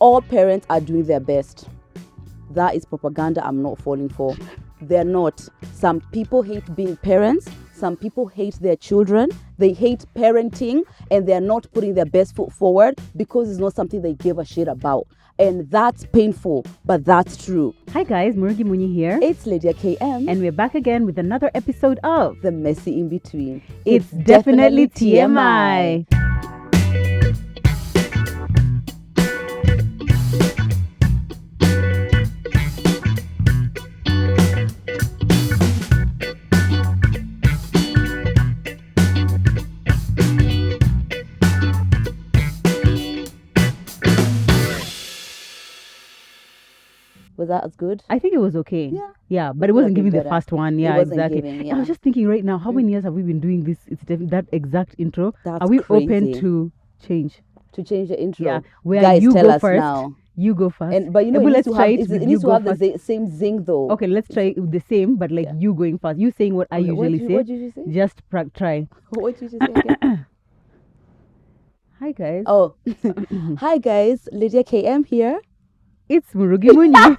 all parents are doing their best. That is propaganda I'm not falling for. They're not. Some people hate being parents. Some people hate their children. They hate parenting, and they're not putting their best foot forward because it's not something they give a shit about. And that's painful, but that's true. Hi guys, Murugi Munyi here. It's Lydia KM. And we're back again with another episode of The Messy In Between. It's definitely TMI. Was that as good? I think it was okay. Yeah. But it wasn't giving the first one. Yeah, exactly. Giving, I was just thinking right now, how many years have we been doing this? It's that exact intro. That's Are we crazy. open to change? To change the intro? Yeah. Where Guys, you tell go us first. now. You go first. But you know, let's try it needs to have the same zing though. Okay, let's try the same, but like you going first. You saying what I usually say. What did you say? Just try. What did you say again? Hi guys. Oh, hi guys. Lydia KM here. It's Murugi Munyi.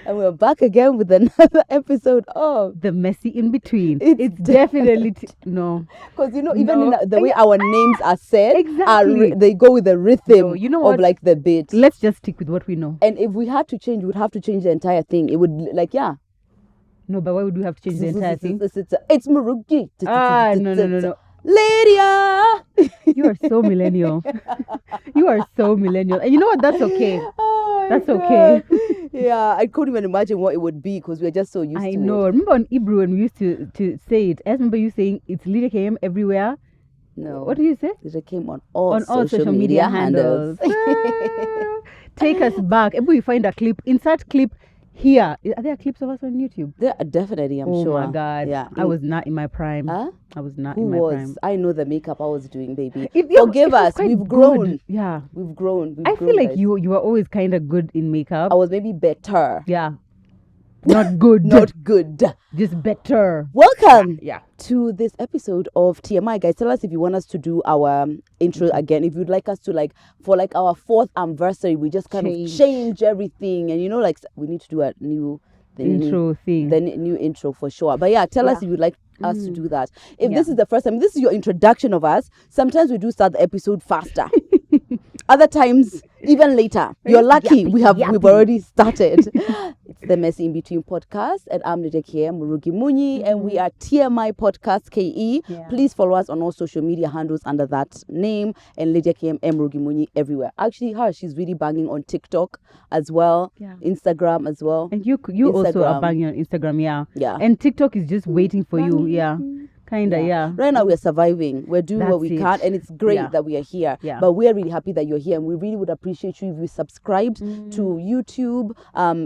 And we're back again with another episode of The Messy In Between. It's definitely no. Because you know, even in the way our names are said, exactly. They go with the rhythm you know what? of like the beat. Let's just stick with what we know. And if we had to change, we would have to change the entire thing. It would No, but why would we have to change the entire thing? It's Murugi. No. Lydia! You are so millennial. You are so millennial. And you know what? That's okay. Oh, that's God. okay. Yeah, I couldn't even imagine what it would be because we're just so used to it. I know. Remember on Hebrew when we used to say it? I remember you saying it's Lydia KM everywhere. No. What did you say? Lydia came on all social media handles. Take us back. If we find a clip, insert clip here. Are there clips of us on YouTube? There are definitely, I'm sure. Oh my God. Yeah. I was not in my prime. Huh? I was not Who in my was? prime. I know the makeup I was doing, baby. Forgive us. We've grown. Good. Yeah. We've grown. I feel like you were always kind of good in makeup. I was maybe better. Yeah. Not good. Not good. Just better. Welcome Yeah. to this episode of TMI. Guys, tell us if you want us to do our intro again. If you'd like us to for our 4th anniversary, we just kind of change everything. And we need to do a new intro thing. The new intro for sure. But yeah, tell us if you'd like us to do that. If this is the first time, this is your introduction of us. Sometimes we do start the episode faster. Other times, even later. You're lucky we've already started. It's the Messy In Between podcast, and I'm Lydia KM Murugi Munyi, and we are TMI Podcast KE. Yeah. Please follow us on all social media handles under that name, and Lydia KM Murugi Munyi everywhere. Actually, she's really banging on TikTok as well, Instagram as well. And you also are banging on Instagram, Yeah. And TikTok is just waiting for you, Kinda, yeah. Right now we're surviving. We're doing what we can, and it's great that we are here. Yeah. But we are really happy that you're here, and we really would appreciate you if you subscribed to YouTube.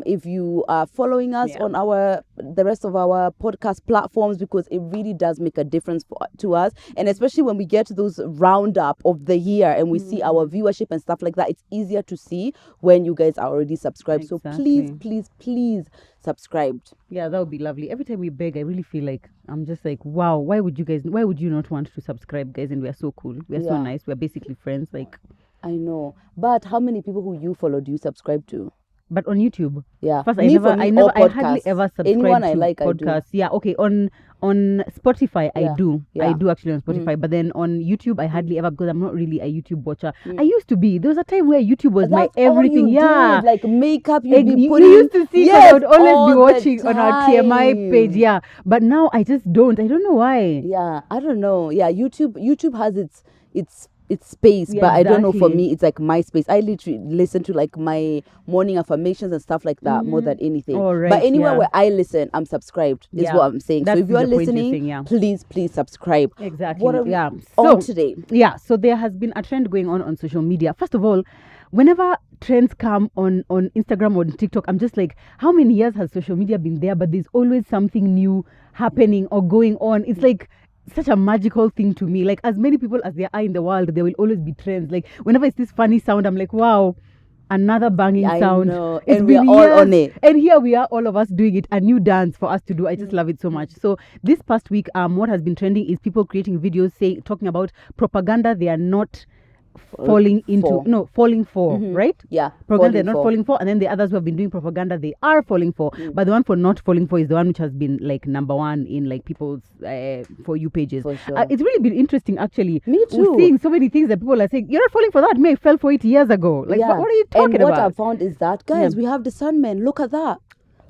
If you are following us on the rest of our podcast platforms, because it really does make a difference to us. And especially when we get to those roundup of the year and we see our viewership and stuff like that, it's easier to see when you guys are already subscribed. Exactly. So please subscribed. Yeah, that would be lovely. Every time we beg, I really feel like I'm just like, wow, why would you not want to subscribe, guys? And we're so cool. We're so nice. We're basically friends. I know. But how many people who you follow do you subscribe to? But on YouTube. Yeah. First, I hardly ever subscribe Anyone to I like, podcasts. I do. Yeah, okay. On Spotify, I do. Yeah. I do actually on Spotify. But then on YouTube, I hardly ever, because I'm not really a YouTube watcher. I used to be. There was a time where YouTube was my everything. All you did, like makeup, you'd be you putting. used to see, I would always be watching on our time. TMI page. Yeah. But now I just don't. I don't know why. Yeah, I don't know. Yeah, YouTube has its space, Yeah, but I don't know, for exactly. me it's like my space. I literally listen to like my morning affirmations and stuff like that more than anything. Oh, right, but anywhere where I listen, I'm subscribed is Yeah. what I'm saying. That's So if you're the point you're listening, saying, yeah. please subscribe. Exactly. What are we on today? Yeah, so there has been a trend going on social media. First of all, whenever trends come on Instagram or TikTok, I'm just like, how many years has social media been there? But there's always something new happening or going on. It's like such a magical thing to me. Like, as many people as there are in the world, there will always be trends. Like, whenever it's this funny sound, I'm like, wow, another banging sound. I know. It's And we are been all years, on it. and here we are, all of us doing it. A new dance for us to do. I just love it so much. So this past week, what has been trending is people creating videos talking about propaganda they are not falling into falling for, right? Yeah, Propaganda they're not for. falling for, and then the others who have been doing propaganda they are falling for. But the one for not falling for is the one which has been like number one in like people's For You pages. For sure. It's really been interesting actually. Me too. We're seeing so many things that people are saying, you're not falling for that. Me, I fell for it years ago. Like, what are you talking and about? what I found is that, guys, we have discernment. Look at that.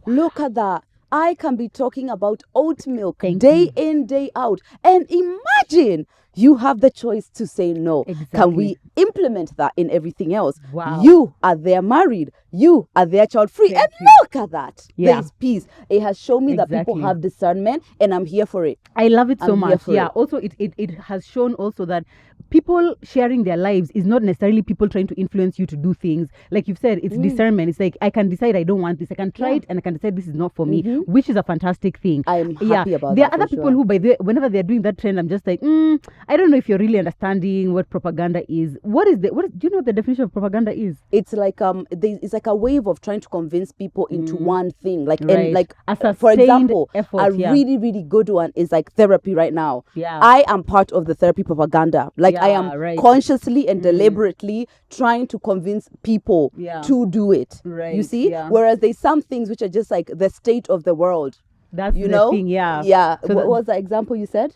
Look at that. I can be talking about oat milk day in, day out. And imagine you have the choice to say no. Exactly. Can we implement that in everything else? Wow. You are there married. You are there child free. And look at that. Yeah. There's peace. It has shown me that people have discernment, and I'm here for it. I love it so much. Yeah. It. Also, it has shown also that people sharing their lives is not necessarily people trying to influence you to do things. Like you've said, it's discernment. It's like, I can decide I don't want this. I can try it and I can decide this is not for me, which is a fantastic thing. I'm happy about there that. There are other people who, by the way, whenever they're doing that trend, I'm just like, I don't know if you're really understanding what propaganda is. Do you know what the definition of propaganda is? It's like it's like a wave of trying to convince people into one thing. Like and like a for example, effort, really, really good one is like therapy right now. Yeah. I am part of the therapy propaganda. Like I am consciously and deliberately trying to convince people to do it. Right. You see? Yeah. Whereas there's some things which are just like the state of the world. That's you the know? thing, yeah. Yeah. So what was the example you said?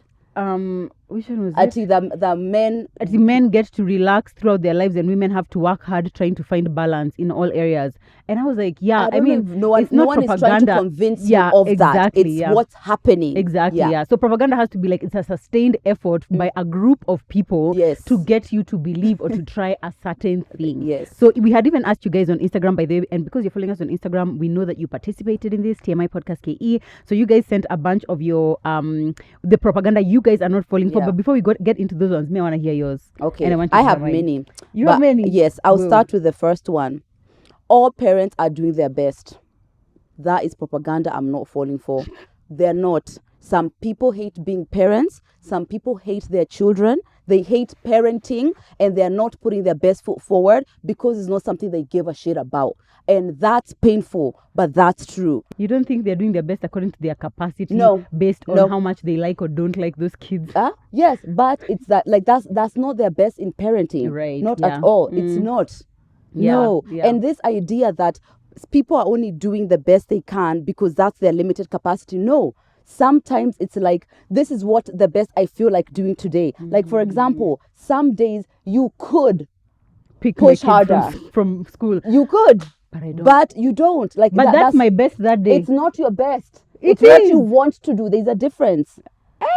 Which one was Actually, the men. The men get to relax throughout their lives, and women have to work hard trying to find balance in all areas. And I was like, I mean, no one is trying to convince you of that. It's what's happening. Exactly. Yeah. So propaganda has to be like, it's a sustained effort by a group of people to get you to believe or to try a certain thing. Yes. So we had even asked you guys on Instagram, by the way, and because you're following us on Instagram, we know that you participated in this TMI Podcast KE. So you guys sent a bunch of your the propaganda you guys are not falling for. But before we get into those ones, I want to hear yours. Okay. And I have many. You have many? Yes. I'll start with the first one. All parents are doing their best. That is propaganda I'm not falling for. They're not. Some people hate being parents. Some people hate their children. They hate parenting, and they're not putting their best foot forward because it's not something they give a shit about. And that's painful, but that's true. You don't think they're doing their best according to their capacity? No. Based on how much they like or don't like those kids? Yes, but it's that, like, that's not their best in parenting. Right. Not at all. It's not. No. Yeah. And this idea that people are only doing the best they can because that's their limited capacity. No. Sometimes it's like, this is what the best I feel like doing today. Like, for example, some days you could push harder from school. You could. But I don't. But you don't. Like, but that's my best that day. It's not your best. It's what you want to do. There's a difference.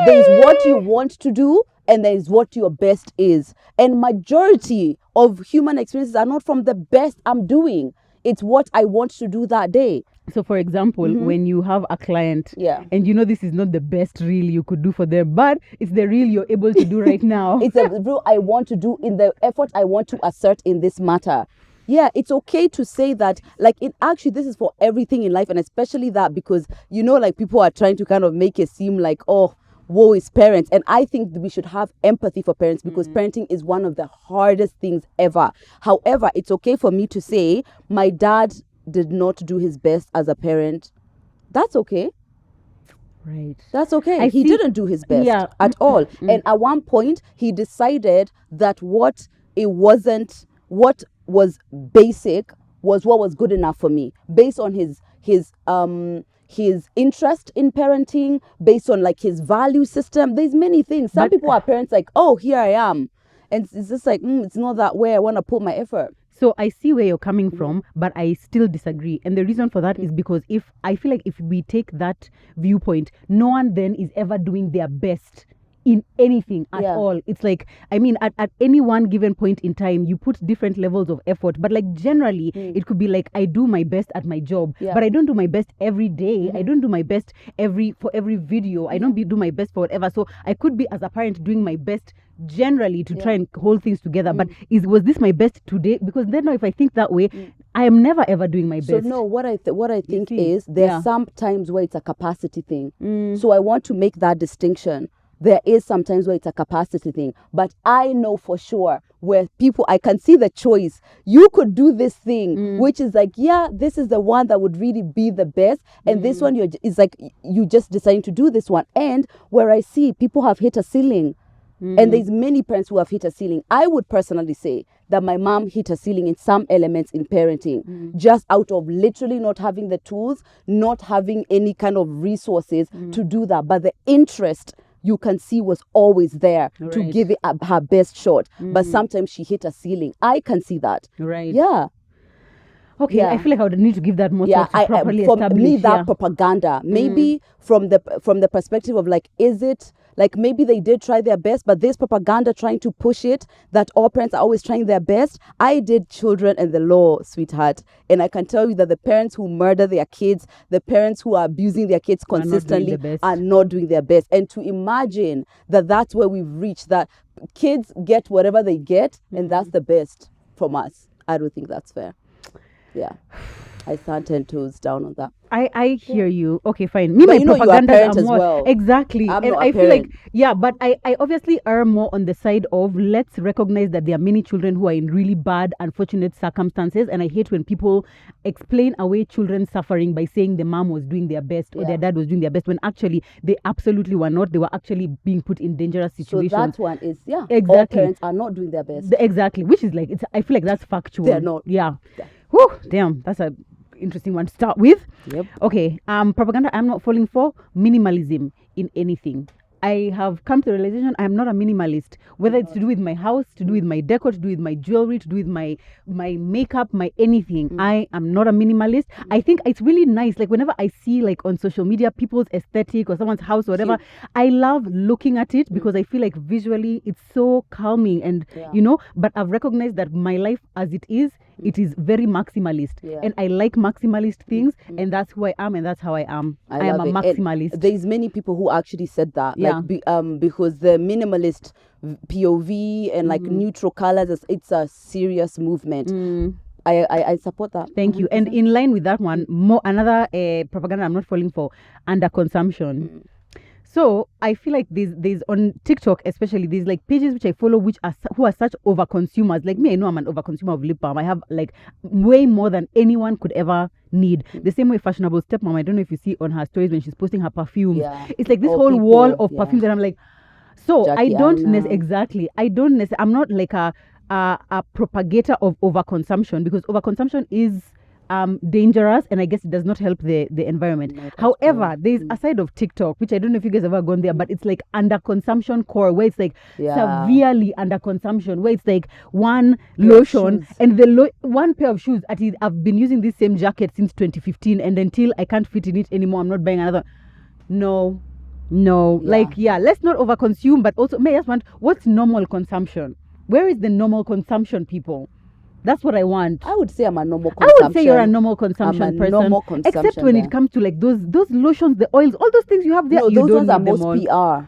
There's what you want to do, and there's what your best is. And majority of human experiences are not from the best I'm doing. It's what I want to do that day. So, for example, when you have a client and you know this is not the best reel you could do for them, but it's the reel you're able to do right now. It's the reel I want to do in the effort I want to assert in this matter. Yeah, it's okay to say that, like, actually, this is for everything in life, and especially that because, you know, like, people are trying to kind of make it seem like, oh, woe is parents. And I think we should have empathy for parents because parenting is one of the hardest things ever. However, it's okay for me to say my dad did not do his best as a parent. That's okay. Right. That's okay. He didn't do his best at all. And at one point, he decided that what was basic was what was good enough for me based on his interest in parenting, based on like his value system. There's many things. Some people are parents like, oh, here I am. And it's just like, it's not that way I want to put my effort. So I see where you're coming from, but I still disagree. And the reason for that is because I feel like if we take that viewpoint, no one then is ever doing their best in anything at all. It's like, I mean, at any one given point in time, you put different levels of effort. But like generally, it could be like, I do my best at my job, but I don't do my best every day. I don't do my best for every video. I don't do my best for whatever. So I could be, as a parent, doing my best generally to try and hold things together. But was this my best today? Because then if I think that way, I am never ever doing my best. So no, what I think is there's some times where it's a capacity thing. So I want to make that distinction. There is sometimes where it's a capacity thing, but I know for sure where I can see the choice. You could do this thing, which is like, this is the one that would really be the best. And this one is like, you just deciding to do this one. And where I see people have hit a ceiling. And there's many parents who have hit a ceiling. I would personally say that my mom hit a ceiling in some elements in parenting, just out of literally not having the tools, not having any kind of resources to do that. But the interest, you can see, was always there to give it her best shot. But sometimes she hit a ceiling. I can see that. Right. Yeah. Okay, I feel like I would need to give that more thought to properly for establish. me, that propaganda, maybe from the perspective of like, is it like maybe they did try their best, but this propaganda trying to push it that all parents are always trying their best. I did children and the law, sweetheart, and I can tell you that the parents who murder their kids, the parents who are abusing their kids consistently, are not doing their best. And to imagine that that's where we've reached, that kids get whatever they get, and that's the best from us. I don't think that's fair. Yeah, I stand 10 toes down on that. I hear you. Okay, fine. Me, But my propaganda you are a parent are as more well. exactly. I'm And not a I feel like parent. but I obviously err more on the side of let's recognize that there are many children who are in really bad, unfortunate circumstances, and I hate when people explain away children's suffering by saying the mom was doing their best or their dad was doing their best, when actually they absolutely were not. They were actually being put in dangerous situations. So that one is exactly. All parents are not doing their best. Exactly, which is like I feel like that's factual. They're not. Yeah. Whew, damn, that's a interesting one to start with. Yep. Okay. Propaganda I'm not falling for. Minimalism in anything. I have come to the realization I'm not a minimalist. Whether it's to do with my house, to do with my decor, to do with my jewelry, to do with my makeup, my anything. I am not a minimalist. I think it's really nice. Like whenever I see like on social media people's aesthetic or someone's house or whatever, I love looking at it because I feel like visually it's so calming and but I've recognized that my life as it is very maximalist. And I like maximalist things and that's who I am and that's how I am. I am a maximalist. And there's many people who actually said that. Because the minimalist POV and like neutral colors, it's a serious movement. I support that. Thank you. And in line with that one, another propaganda I'm not falling for, underconsumption. So I feel like there's on TikTok especially, there's like pages which I follow who are such overconsumers. Like me, I know I'm an overconsumer of lip balm. I have like way more than anyone could ever need. The same way fashionable stepmom, I don't know if you see on her stories when she's posting her perfumes. It's like this whole wall of perfumes and I'm like, so Jackie I don't Aina. I'm not like a propagator of overconsumption because overconsumption is dangerous and I guess it does not help the environment. However, there's a side of TikTok which I don't know if you guys have ever gone there, but it's like underconsumption core where it's like severely underconsumption, where it's like one lotion and the one pair of shoes. I've been using this same jacket since 2015 and until I can't fit in it anymore, I'm not buying another. No, let's not overconsume, but also may I just want what's normal consumption? Where is the normal consumption, people? That's what I want. I would say I'm a normal consumption. I would say you're a normal consumption person. Normal consumption except when it comes to like those lotions, the oils, all those things you have there. No, you those don't ones are need them most all. PR.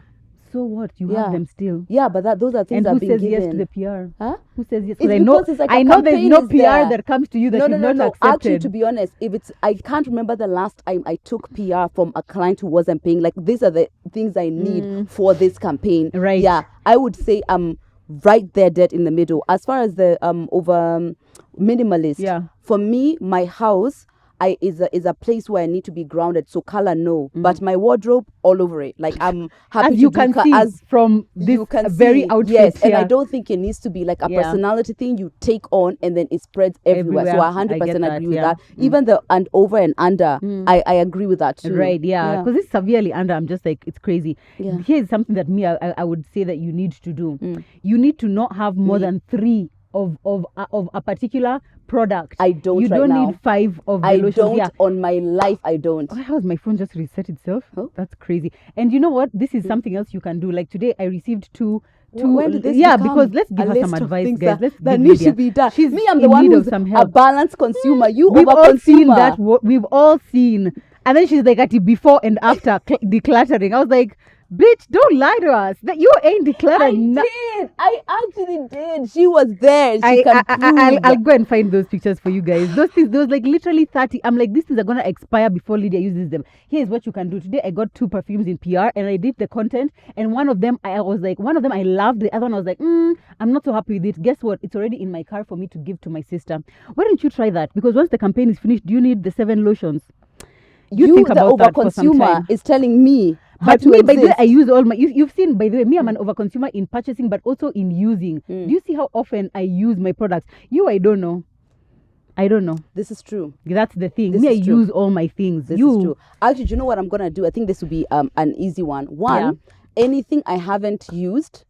So what? You have them still. Yeah, but those are things and that who are being says given. yes to the PR? Huh? Who says yes? It's I because it's like I a know there's campaign no is PR there. that comes to you that you've not accepted. Actually, to be honest, I can't remember the last time I took PR from a client who wasn't paying. Like these are the things I need for this campaign. Right. Yeah, I would say right there, dead in the middle. As far as the minimalist, for me, my house is a place where I need to be grounded. So color, no, but my wardrobe all over it. Like I'm happy as you can see from this very outfit. Yes, and I don't think it needs to be like a personality thing you take on and then it spreads everywhere. So I 100% agree with that. Even the and over and under, I agree with that too. Right, because it's severely under. I'm just like, it's crazy. Here's something that I would say that you need to do. You need to not have more than 3 of a particular product. I don't. You right don't now. need 5 of the I lotions. don't. On my life, I don't. Oh, how's my phone just reset itself? Oh. That's crazy. And you know what? This is something else you can do. Like today, I received two. When did this because let's give her some advice, guys. That needs to be done. She's me, I'm the one who's a balanced consumer. You we've all seen consumer. that. We've all seen. And then she's like at the before and after decluttering. I was like, bitch, don't lie to us. That you ain't decluttering. I actually did. She was there. I'll go and find those pictures for you guys. Those things, those like literally 30. I'm like, these things are gonna expire before Lydia uses them. Here's what you can do. Today I got 2 perfumes in PR and I did the content. And one of them I loved. The other one I was like, I'm not so happy with it. Guess what? It's already in my car for me to give to my sister. Why don't you try that? Because once the campaign is finished, do you need the 7 lotions? You think about the overconsumer is telling me But to me, by the way, exist. I use all my. You've seen, by the way, me, I'm an overconsumer in purchasing, but also in using. Do you see how often I use my products? I don't know. I don't know. This is true. That's the thing. This Me, I is true. use all my things. This is true. Actually, do you know what I'm gonna do? I think this will be an easy one. Anything I haven't used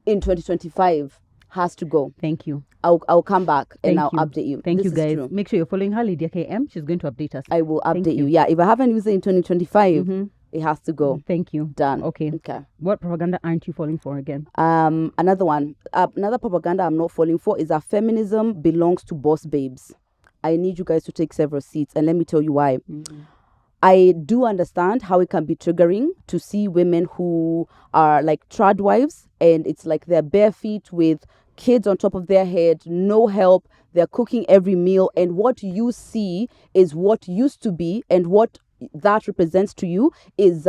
in 2025 has to go. Thank you. I'll come back and Thank I'll you. update you. Thank This you, is guys. true. Make sure you're following her, Lydia KM. She's going to update us. I will update you. Yeah, if I haven't used it in 2025, it has to go. Thank you. Done. Okay. What propaganda aren't you falling for again? Another one. Another propaganda I'm not falling for is that feminism belongs to boss babes. I need you guys to take several seats, and let me tell you why. I do understand how it can be triggering to see women who are like trad wives, and it's like they're bare feet with kids on top of their head, no help, they're cooking every meal, and what you see is what used to be, and what that represents to you is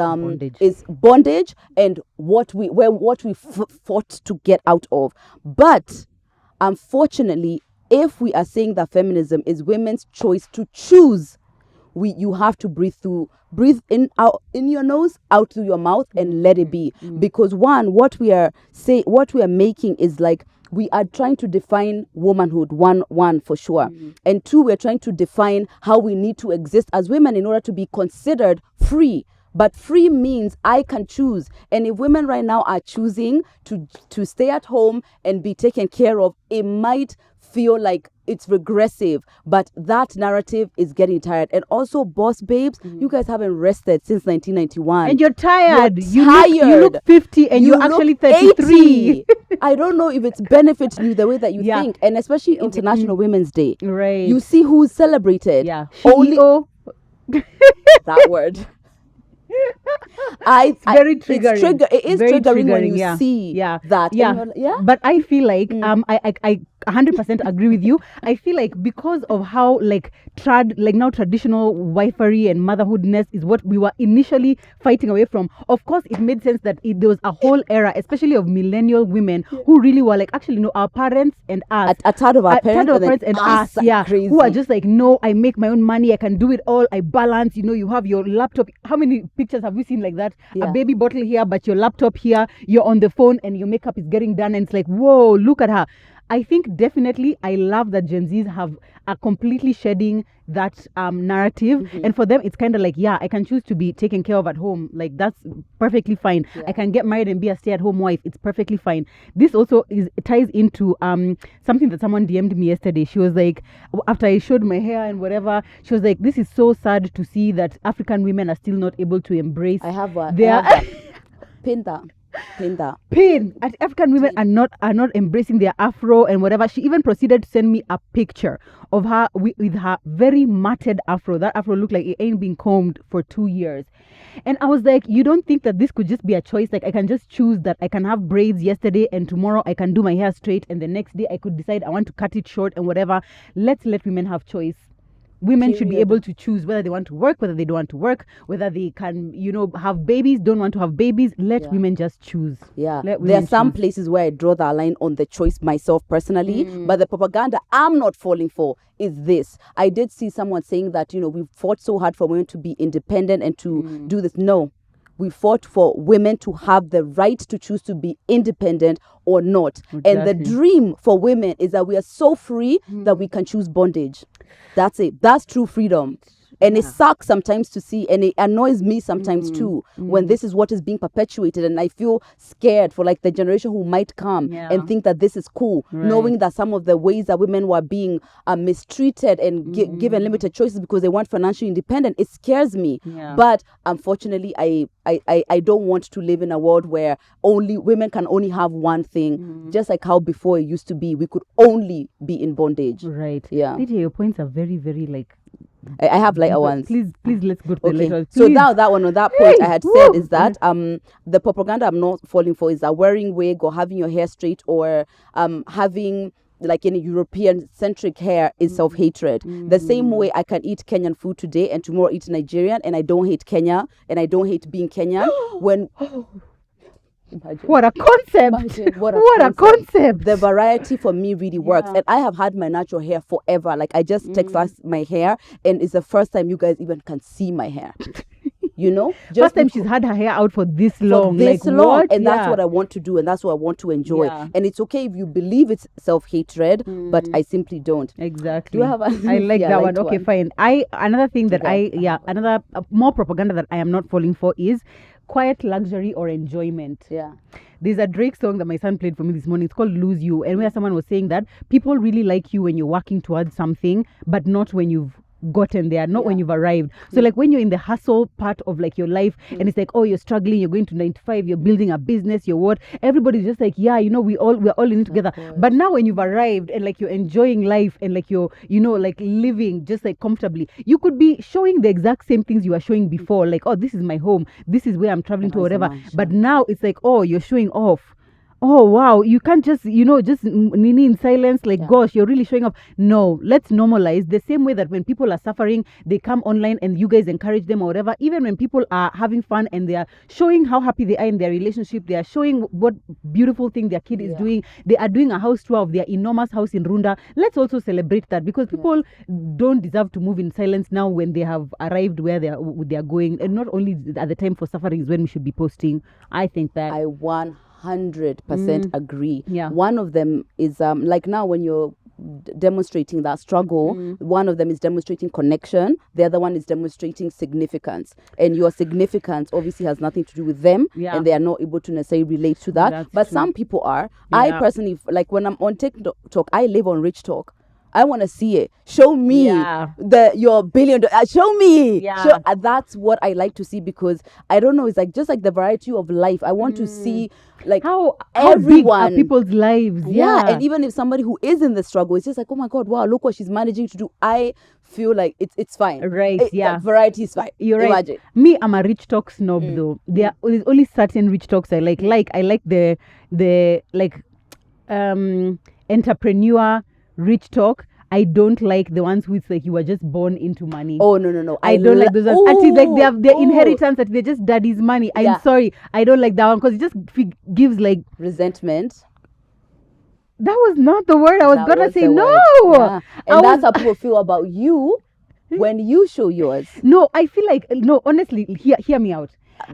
bondage and what we fought to get out of. But unfortunately, if we are saying that feminism is women's choice to choose, you have to breathe in your nose, out through your mouth, and let it be. Because what we are making is like, we are trying to define womanhood, one for sure. And two, we're trying to define how we need to exist as women in order to be considered free. But free means I can choose. And if women right now are choosing to stay at home and be taken care of, it might feel like it's regressive, but that narrative is getting tired. And also, boss babes, you guys haven't rested since 1991. And you're tired. You look 50 and you're actually 33. I don't know if it's benefiting you the way that you think. And especially International Women's Day. Right. You see who's celebrated. Yeah. Only that word. It's very triggering. It is very triggering when you see that. Yeah. But I feel like I 100% agree with you. I feel like because of how now traditional wifery and motherhoodness is what we were initially fighting away from. Of course, it made sense that there was a whole era, especially of millennial women who really were like, actually, no, our parents and us. A third of our parents and us, crazy. Who are just like, no, I make my own money, I can do it all, I balance. You have your laptop. How many pictures have we seen like that? A baby bottle here, but your laptop here, you're on the phone and your makeup is getting done, and it's like, whoa, look at her. I think definitely I love that Gen Zs are completely shedding that narrative. And for them, it's kind of like, I can choose to be taken care of at home. Like, that's perfectly fine. I can get married and be a stay-at-home wife. It's perfectly fine. This also ties into something that someone DM'd me yesterday. She was like, after I showed my hair and whatever, she was like, this is so sad to see that African women are still not able to embrace their... Pin that. African women are not embracing their afro and whatever. She even proceeded to send me a picture of her with her very matted afro. That afro looked like it ain't been combed for 2 years. And I was like, you don't think that this could just be a choice? Like, I can just choose that I can have braids yesterday and tomorrow I can do my hair straight, and the next day I could decide I want to cut it short and whatever. Let's let women have choice. Women should be able to choose whether they want to work, whether they don't want to work, whether they can, have babies, don't want to have babies. Let women just choose. Yeah. There are some places where I draw that line on the choice myself personally, but the propaganda I'm not falling for is this. I did see someone saying that, we fought so hard for women to be independent and to do this. No. We fought for women to have the right to choose to be independent or not. Exactly. And the dream for women is that we are so free that we can choose bondage. That's it. That's true freedom. And it sucks sometimes to see, and it annoys me sometimes too, when this is what is being perpetuated. And I feel scared for the generation who might come and think that this is cool, knowing that some of the ways that women were being mistreated and given limited choices because they weren't financially independent. It scares me. But unfortunately, I don't want to live in a world where women can only have one thing, just like how before it used to be. We could only be in bondage. Right. Yeah. Lydia, your points are very, very I have lighter ones. Please, let's go to the later. So now that one, on that point, I had said is that the propaganda I'm not falling for is that wearing wig or having your hair straight or having any European-centric hair is self-hatred. The same way I can eat Kenyan food today and tomorrow eat Nigerian, and I don't hate Kenya and I don't hate being Kenyan. Imagine. What a concept! What a concept! The variety for me really works, and I have had my natural hair forever. I just texturized my hair, and it's the first time you guys even can see my hair. you know. First time she's had her hair out for this long. For this like, long. What? And that's what I want to do, and that's what I want to enjoy. Yeah. And it's okay if you believe it's self-hatred, but I simply don't. Exactly. Do you have I like that one. Okay, fine. Another thing that another more propaganda that I am not falling for is quiet luxury or enjoyment. Yeah. There's a Drake song that my son played for me this morning. It's called Lose You. And where someone was saying that people really like you when you're working towards something, but not when you've gotten there, not when you've arrived. So like when you're in the hustle part of like your life and it's like, oh, you're struggling, you're going to 9 to 5, you're building a business, you're what, everybody's just like, yeah, you know, we're all in it together. But now when you've arrived and like you're enjoying life and like you're, you know, like living just like comfortably, you could be showing the exact same things you were showing before, like, oh, this is my home, this is where I'm traveling to, whatever. But now it's like, oh, you're showing off. Oh wow, you can't just, you know, just nini in silence, like, gosh, you're really showing up. No, let's normalize the same way that when people are suffering, they come online and you guys encourage them or whatever. Even when people are having fun and they are showing how happy they are in their relationship, they are showing what beautiful thing their kid is doing. They are doing a house tour of their enormous house in Runda. Let's also celebrate that, because people don't deserve to move in silence now when they have arrived where they are going. And not only at the time for suffering is when we should be posting. I think that I 100% agree. Yeah. One of them is like now when you're demonstrating that struggle, one of them is demonstrating connection, the other one is demonstrating significance, and your significance obviously has nothing to do with them, and they are not able to necessarily relate to that. But some people are. I personally, like when I'm on TikTok, I live on rich talk. I want to see it. Show me your $1 billion. Show me. That's what I like to see, because I don't know. It's like just like the variety of life. I want to see like how everyone, big are people's lives. And even if somebody who is in the struggle, it's just like, oh my God, wow, look what she's managing to do. I feel like it's fine. Right. Like, variety is fine. You're right. Imagine. Me, I'm a rich talk snob though. There's only certain rich talks I like. I like the like entrepreneur rich talk. I don't like the ones who it's like you were just born into money. Oh no. I don't like those ones. Actually, like they have their inheritance that they're just daddy's money. I'm sorry, I don't like that one, because it just gives like resentment. That was not the word I was gonna say. No, and that's how people feel about you when you show yours. No, I feel like honestly, hear me out.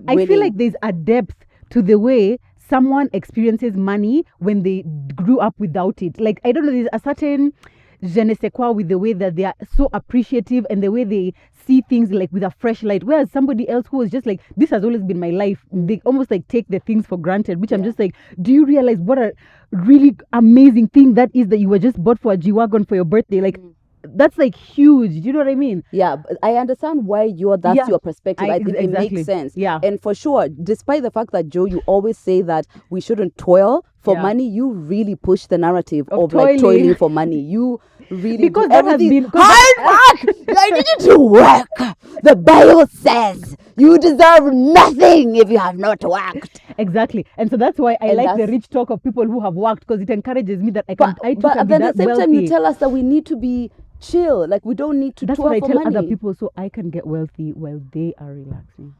I feel like there's a depth to the way someone experiences money when they grew up without it. Like, I don't know, there's a certain je ne sais quoi with the way that they are so appreciative and the way they see things like with a fresh light, whereas somebody else who is just like, this has always been my life, they almost like take the things for granted, which I'm just like, do you realize what a really amazing thing that is, that you were just bought for a G-Wagon for your birthday? Like, that's like huge. Do you know what I mean? Yeah, but I understand why that's your perspective. I think it makes sense. Yeah. And for sure, despite the fact that, Joe, you always say that we shouldn't toil for money, you really push the narrative of like toiling for money. You really, because that has been hard work. I need you to work. The Bible says you deserve nothing if you have not worked. Exactly. And so that's why I like the rich talk of people who have worked, because it encourages me that I can. But at the same time, you tell us that we need to be chill. Like, we don't need to toil for money. That's what I tell other people, so I can get wealthy while they are relaxing.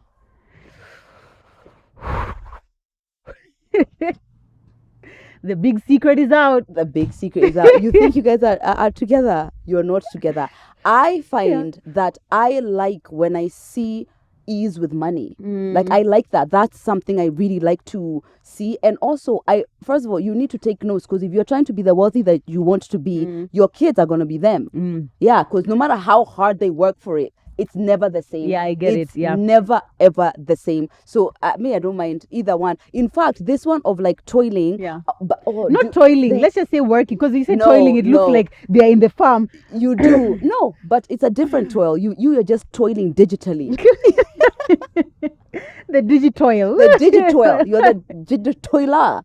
The big secret is out. The big secret is out. You think you guys are together? You're not together. I find that I like when I see ease with money. Like, I like that. That's something I really like to see. And also, first of all, you need to take notes, because if you're trying to be the wealthy that you want to be, your kids are going to be them. Yeah, because no matter how hard they work for it, it's never the same. Yeah, I get it's it. Yeah, never ever the same. So I don't mind either one. In fact, this one of like toiling. Yeah, but not toiling. Let's just say working, because you say toiling, it looks like they're in the farm. You do no, but it's a different toil. You are just toiling digitally. The digitoil. The digitoil. You're the digitoiler.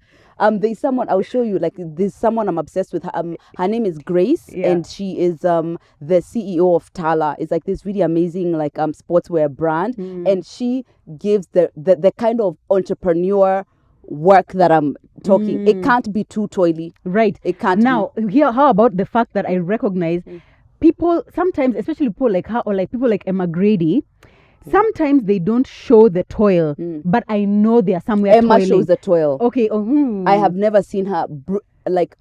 There's someone I'll show you. Like, there's someone I'm obsessed with. Her name is Grace, and she is the CEO of Tala. It's like this really amazing like sportswear brand, and she gives the kind of entrepreneur work that I'm talking. It can't be too toily. Right. It can't. Now, here, how about the fact that I recognize people sometimes, especially people like her or like people like Emma Grady. Sometimes they don't show the toil, but I know they are somewhere Emma toiling. shows the toil. Okay. I have never seen her like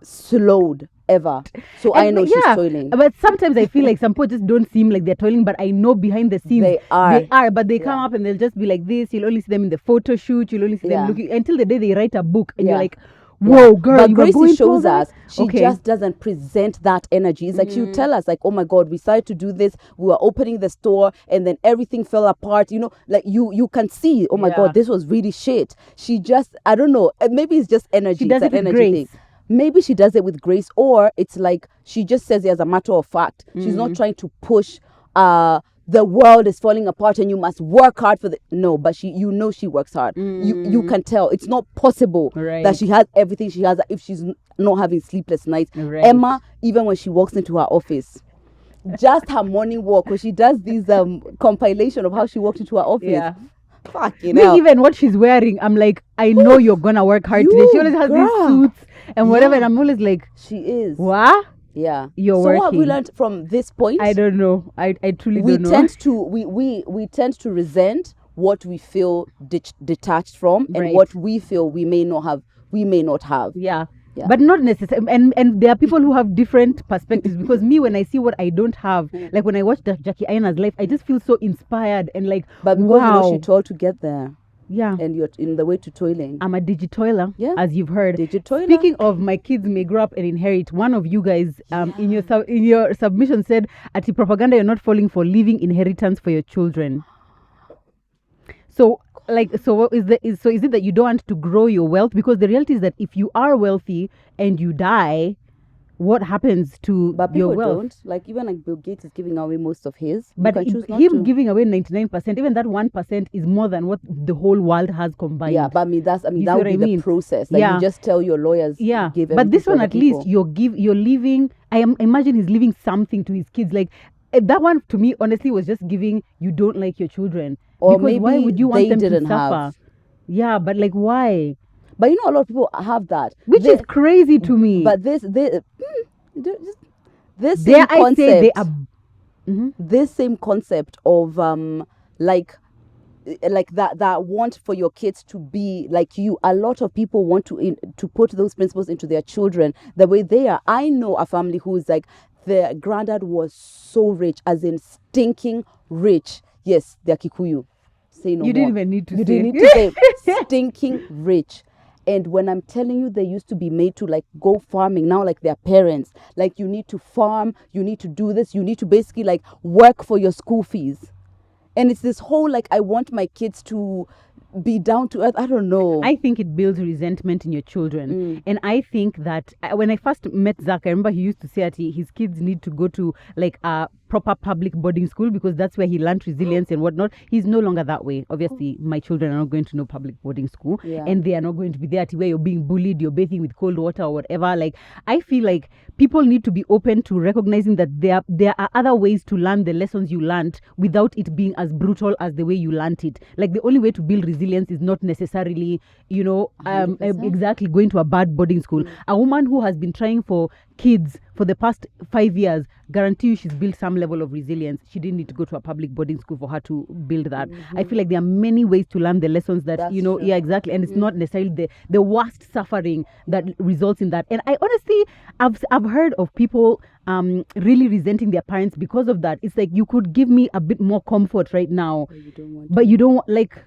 slowed. ever. So I And know she's toiling. But sometimes I feel like some people just don't seem like they're toiling, but I know behind the scenes They are. but they come up and they'll just be like this. You'll only see them in the photo shoot. You'll only see them Yeah. looking until the day they write a book, and you're Yeah. like, whoa, girl, But you were Gracie going through all shows that? us she just doesn't present that energy. It's like she would tell us like, oh my God, we started to do this. We were opening the store and then everything fell apart. You know, like you can see, oh my Yeah. God, this was really shit. She just, I don't know, maybe it's just energy. She does it's it an with energy grace. thing. Maybe she does it with grace, or it's like she just says it as a matter of fact. She's not trying to push the world is falling apart and you must work hard for no, but she works hard. You can tell it's not possible that she has everything she has if she's not having sleepless nights. Right. Emma, even when she walks into her office, just her morning walk, when she does these compilation of how she walked into her office. Yeah. Fucking Me, hell. even what she's wearing, I'm like, I know you're gonna work hard today. She always has these suits and whatever, and I'm always like, she is. what? Yeah. You're so working. what have we learned from this point? I don't know. I truly we don't know. tend to we tend to resent what we feel detached from, and Right. what we feel we may not have. Yeah. Yeah. But not necessarily, and there are people who have different perspectives, because me, when I see what I don't have, like when I watch Jackie Aina's life, I just feel so inspired and like, But because wow. she toiled to get there, Yeah. and you're in the way to toiling. I'm a digitoiler, as you've heard. Digitoiler. Speaking of my kids may grow up and inherit, one of you guys in your submission said, "Ati propaganda, you're not falling for leaving inheritance for your children." So what is it that you don't want to grow your wealth? Because the reality is that if you are wealthy and you die, what happens to But your people wealth? don't. Like even like Bill Gates is giving away most of his. But you can choose not him to. giving away 99%, even that 1% is more than what the whole world has combined. Yeah, but I mean You that see would what be I the mean? process. Like Yeah. you just tell your lawyers. Yeah, Give but everything this to one other at least people. you're leaving. Imagine he's leaving something to his kids. Like that one to me, honestly, was just giving. You don't like your children, Or because why maybe would you want they them to didn't suffer? have. Yeah, but like why? But you know, a lot of people have that, Which is crazy to me. But this same Dare I concept, say they are? this same concept of like that want for your kids to be like you. A lot of people want to put those principles into their children the way they are. I know a family who is like, their granddad was so rich, as in stinking rich. Yes, they're Kikuyu. Say no You more. didn't even need to You say. didn't need to say stinking rich. And when I'm telling you, they used to be made to like go farming now, like their parents. Like, you need to farm, you need to do this, you need to basically like work for your school fees. And it's this whole like, I want my kids to be down to earth. I don't know. I think it builds resentment in your children. And I think that when I first met Zach, I remember he used to say that his kids need to go to like a proper public boarding school, because that's where he learned resilience and whatnot. He's no longer that way. Obviously, my children are not going to know public boarding school, and they are not going to be there to where you're being bullied, you're bathing with cold water or whatever. Like, I feel like people need to be open to recognizing that there are other ways to learn the lessons you learned without it being as brutal as the way you learned it. Like, the only way to build resilience is not necessarily, exactly going to a bad boarding school. A woman who has been trying for kids for the past 5 years, guarantee you she's built some level of resilience. She didn't need to go to a public boarding school for her to build that. I feel like there are many ways to learn the lessons that, That's true. yeah, exactly. And it's not necessarily the worst suffering that results in that. And I honestly, I've heard of people really resenting their parents because of that. It's like, you could give me a bit more comfort right now, but you don't want, like,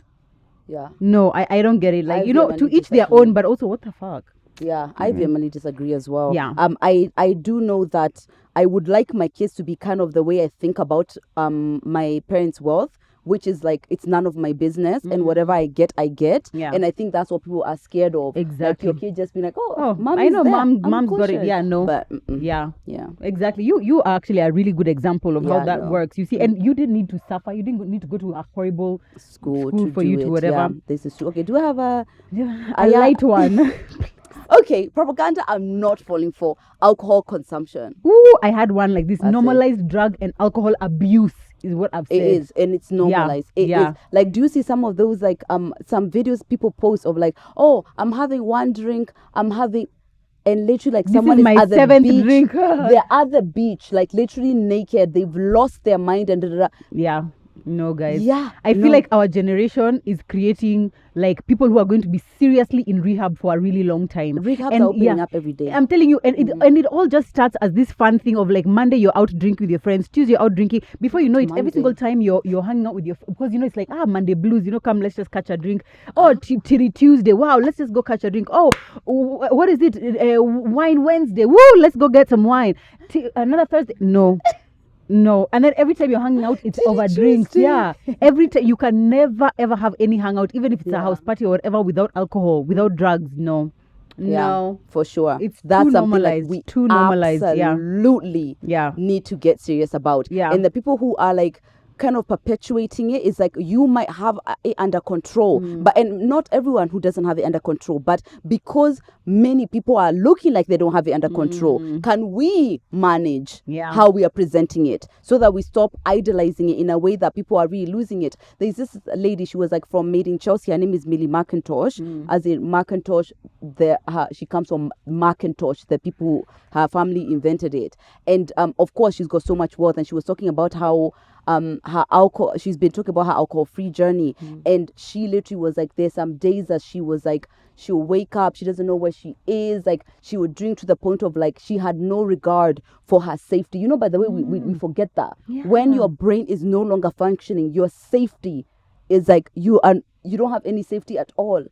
yeah. No, I don't get it. Like, I to vehemently each their disagree. own, but also, what the fuck? Yeah, I vehemently disagree as well. Yeah. I do know that I would like my kids to be kind of the way I think about my parents' wealth, which is like, it's none of my business, and whatever I get, I get. Yeah. And I think that's what people are scared of. Exactly. Like, your kid just be like, Oh, mom I is know, there. mom's I'm got it. kosher. Yeah, no. But Yeah. yeah. Exactly. You are actually a really good example of how Yeah, that no. works. You see, and you didn't need to suffer. You didn't need to go to a horrible School for do you to it. whatever. Yeah, this is true. Okay, do I have a A light one. okay, propaganda I'm not falling for? Alcohol consumption. Ooh, I had one like this. That's it. Normalized drug and alcohol abuse is what I've said. It is, and it's normalized. It yeah. is. Like, do you see some of those like some videos people post of like, oh, I'm having one drink, and literally like This someone is my at the 7th beach. drink. They're at the beach, like literally naked. They've lost their mind and Yeah. No, guys. Yeah, I no. feel like our generation is creating like people who are going to be seriously in rehab for a really long time. Rehabs And are opening up every day. I'm telling you, and it all just starts as this fun thing of like Monday you're out drinking with your friends, Tuesday you're out drinking. Before you know it, every Monday. single time you're hanging out with your because you know it's like Monday blues. You know, come let's just catch a drink. Oh, Tuesday, wow, let's just go catch a drink. Oh, what is it? Wine Wednesday. Woo, let's go get some wine. Another Thursday. No, and then every time you're hanging out, it's over drinks. Tuesday. Yeah, every time you can never ever have any hangout, even if it's a house party or whatever, without alcohol, without drugs. No, for sure. It's That's too something normalized. like we Too normalized. absolutely Yeah. need to get serious about. Yeah. And the people who are like kind of perpetuating it is like you might have it under control, and not everyone who doesn't have it under control, but because many people are looking like they don't have it under control, can we manage how we are presenting it so that we stop idolizing it in a way that people are really losing it? There's this lady, she was like from Made in Chelsea, her name is Millie McIntosh. As in Macintosh, she comes from Macintosh, the people, her family invented it, and of course she's got so much wealth, and she was talking about how her alcohol, she's been talking about her alcohol-free journey, and she literally was like, there's some days that she was like, she'll wake up, she doesn't know where she is, like she would drink to the point of like she had no regard for her safety. You know, by the way, we forget that when your brain is no longer functioning, your safety is like you don't have any safety at all.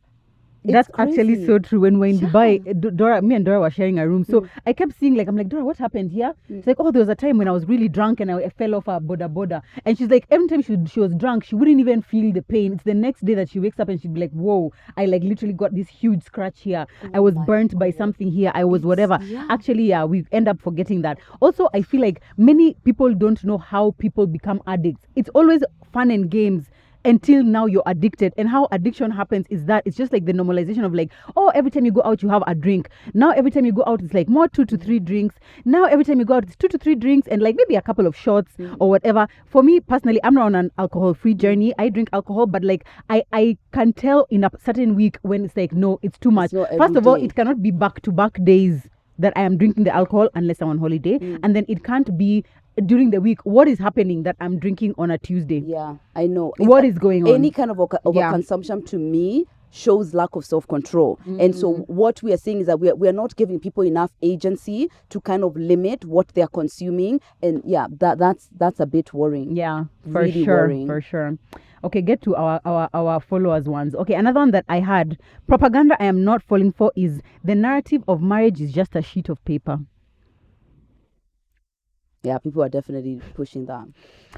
That's actually so true. When we're in Dubai, me and Dora were sharing a room. So I kept seeing, like, I'm like, Dora, what happened here? She's like, oh, there was a time when I was really drunk and I fell off a boda. And she's like, every time she was drunk, she wouldn't even feel the pain. It's the next day that she wakes up and she'd be like, whoa, I like literally got this huge scratch here. I was burnt by something here. I was whatever. Actually, we end up forgetting that. Also, I feel like many people don't know how people become addicts. It's always fun and games until now you're addicted. And how addiction happens is that it's just like the normalization of like, oh, every time you go out you have a drink. Now every time you go out it's like more 2 to 3 drinks. Now every time you go out it's 2 to 3 drinks and like maybe a couple of shots or whatever. For me personally, I'm not on an alcohol-free journey. I drink alcohol, but like I can tell in a certain week when it's like, no, it's too much. First of all, it cannot be back-to-back days that I am drinking the alcohol unless I'm on holiday. And then it can't be during the week. What is happening that I'm drinking on a Tuesday? Yeah, I know. What is going on? Any kind of overconsumption to me shows lack of self-control. And so what we are saying is that we are not giving people enough agency to kind of limit what they are consuming. And that's a bit worrying. Yeah, for really sure. worrying. For sure. Okay, get to our followers ones. Okay, another one that I had, propaganda I am not falling for is the narrative of marriage is just a sheet of paper. Yeah, people are definitely pushing that.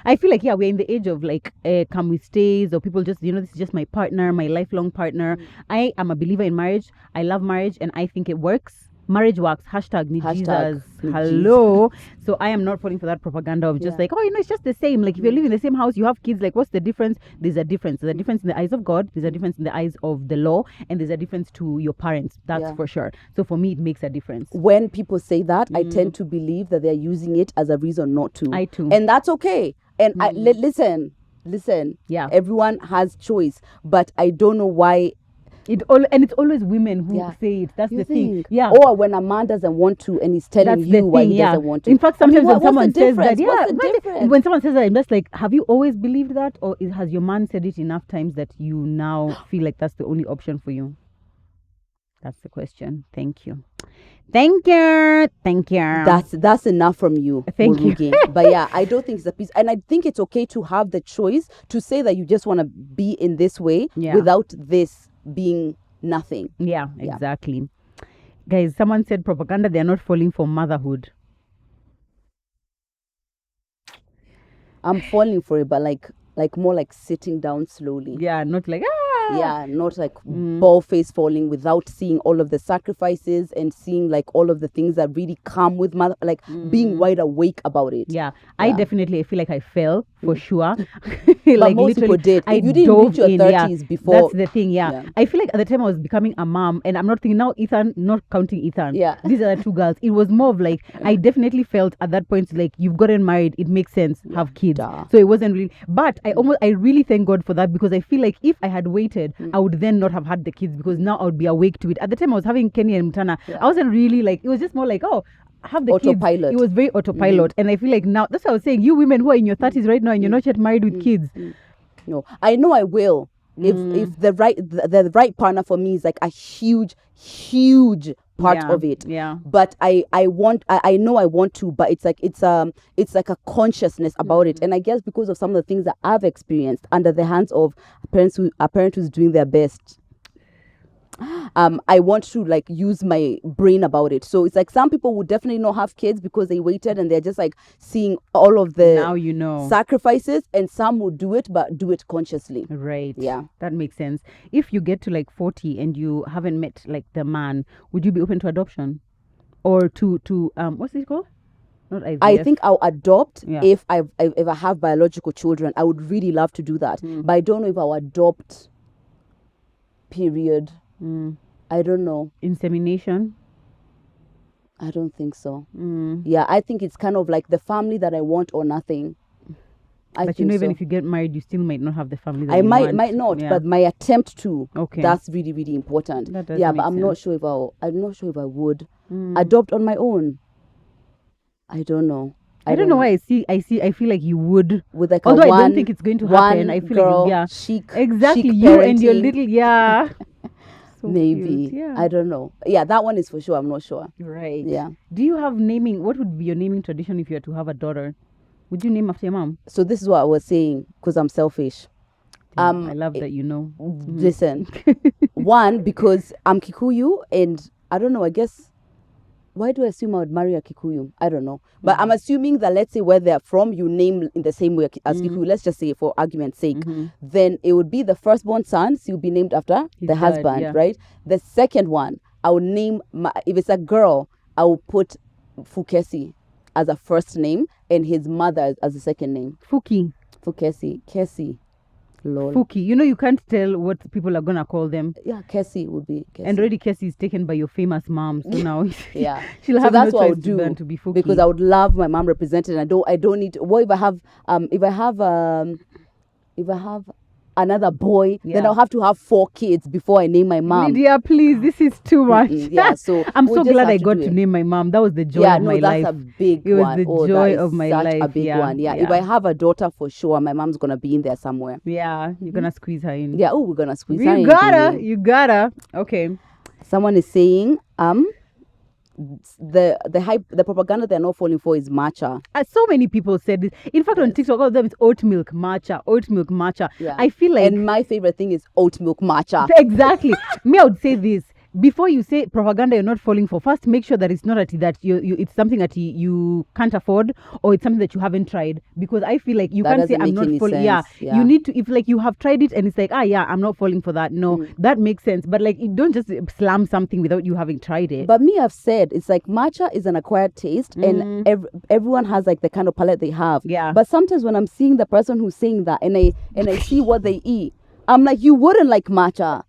I feel like, we're in the age of like, can we stay? Or people just, this is just my partner, my lifelong partner. I am a believer in marriage. I love marriage and I think it works. Marriage works. Hashtag need Jesus. Hello. So I am not falling for that propaganda of just like, oh, it's just the same. Like if you live in the same house, you have kids. Like what's the difference? There's a difference. There's a difference in the eyes of God. There's a difference in the eyes of the law. And there's a difference to your parents. That's for sure. So for me, it makes a difference. When people say that, I tend to believe that they're using it as a reason not to. I too. And that's okay. And listen. Yeah. Everyone has choice. But I don't know why. It's always women who say it. That's the thing. Yeah. Or when a man doesn't want to and he's telling you why he doesn't want to. In fact, sometimes when someone says that, when someone says that, I'm just like, have you always believed that? Or has your man said it enough times that you now feel like that's the only option for you? That's the question. Thank you. That's enough from you. Thank you. But yeah, I don't think it's a piece. And I think it's okay to have the choice to say that you just want to be in this way without this being nothing. Yeah, exactly. Guys, someone said propaganda, they're not falling for motherhood. I'm falling for it, but like more like sitting down slowly. Yeah, not like Yeah, not like ball face falling without seeing all of the sacrifices and seeing like all of the things that really come with being wide awake about it. Yeah. I feel like I fell for sure. But like most people did. If you didn't reach your 30s before. That's the thing, yeah. I feel like at the time I was becoming a mom and I'm not thinking now Ethan, not counting Ethan. Yeah. These are the 2 girls. It was more of like, I definitely felt at that point like you've gotten married, it makes sense, have kids. So it wasn't really, but I really thank God for that because I feel like if I had waited, I would then not have had the kids because now I would be awake to it. At the time I was having Kenny and Mutana, I wasn't really like, it was just more like, oh, have the Autopilot. kids, it was very autopilot. And I feel like now, that's what I was saying, you women who are in your 30s right now and you're not yet married with kids. No, I know I will. If the right partner for me is like a huge part of it. Yeah. But I know I want to, but it's like a consciousness about it. And I guess because of some of the things that I've experienced under the hands of a parent who's doing their best. I want to like use my brain about it. So it's like some people would definitely not have kids because they waited and they're just like seeing all of the now you know sacrifices, and some would do it but do it consciously. Right. Yeah. That makes sense. If you get to like 40 and you haven't met like the man, would you be open to adoption? Or to what's it called? Not IVF. I think I'll adopt if I have biological children. I would really love to do that. But I don't know if I'll adopt, period. I don't know. Insemination? I don't think so. Yeah, I think it's kind of like the family that I want or nothing. But you know, even if you get married, you still might not have the family that I you want. might not, but my attempt to. Okay. That's really, really important. That does yeah, make but I'm sense. not sure if I would adopt on my own. I don't know. I don't know why I feel like you would. With like although I don't think it's going to happen. I feel girl, like chic, exactly chic you and your parenting. little So maybe. cute, yeah. I don't know. Yeah, that one is for sure. I'm not sure. Right. Yeah. Do you have naming? What would be your naming tradition if you were to have a daughter? Would you name after your mom? So this is what I was saying because I'm selfish. I love that you know. Listen, one, because I'm Kikuyu and I don't know, I guess, why do I assume I would marry a Kikuyu? I don't know. But I'm assuming that, let's say, where they're from, you name in the same way as Kikuyu. Let's just say, for argument's sake. Then it would be the firstborn son, so you'll be named after the husband, right? The second one, I would name, if it's a girl, I will put Fukesi as a first name and his mother as a second name. Fukesi. Kesi. Lol. Fuki. You know, you can't tell what people are going to call them. Yeah, Kesi would be Kesi. And already Kesi is taken by your famous mom. So now yeah, she'll so have that's no what I choice would do than to be Fuki. because I would love my mom represented. And I don't need. What if I have another boy? Then I'll have to have 4 kids before I name my mom. Lydia, please, this is too much. Yeah, so I'm we'll so just glad have I to got do to it. name my mom. That was the joy of my life. That's a big It was one. the joy of my life. A big one. Yeah. If I have a daughter, for sure, my mom's gonna be in there somewhere. Yeah, you're gonna squeeze her in. Yeah. Oh, we're gonna squeeze her in. You gotta. Okay. Someone is saying, the propaganda they're not falling for is matcha. So many people said this. In fact, on TikTok, all of them it's oat milk matcha. Yeah. I feel like, and my favorite thing is oat milk matcha. Exactly. Me, I would say this. Before you say propaganda you're not falling for, first make sure that it's not that it's something that you can't afford, or it's something that you haven't tried. Because I feel like you That can't say doesn't I'm make not any falling. sense. Yeah, Yeah. you need to, if like you have tried it and it's like, I'm not falling for that. No, that makes sense. But like, you don't just slam something without you having tried it. But me, I've said it's like matcha is an acquired taste, and everyone has like the kind of palate they have. Yeah. But sometimes when I'm seeing the person who's saying that, and I see what they eat, I'm like, you wouldn't like matcha.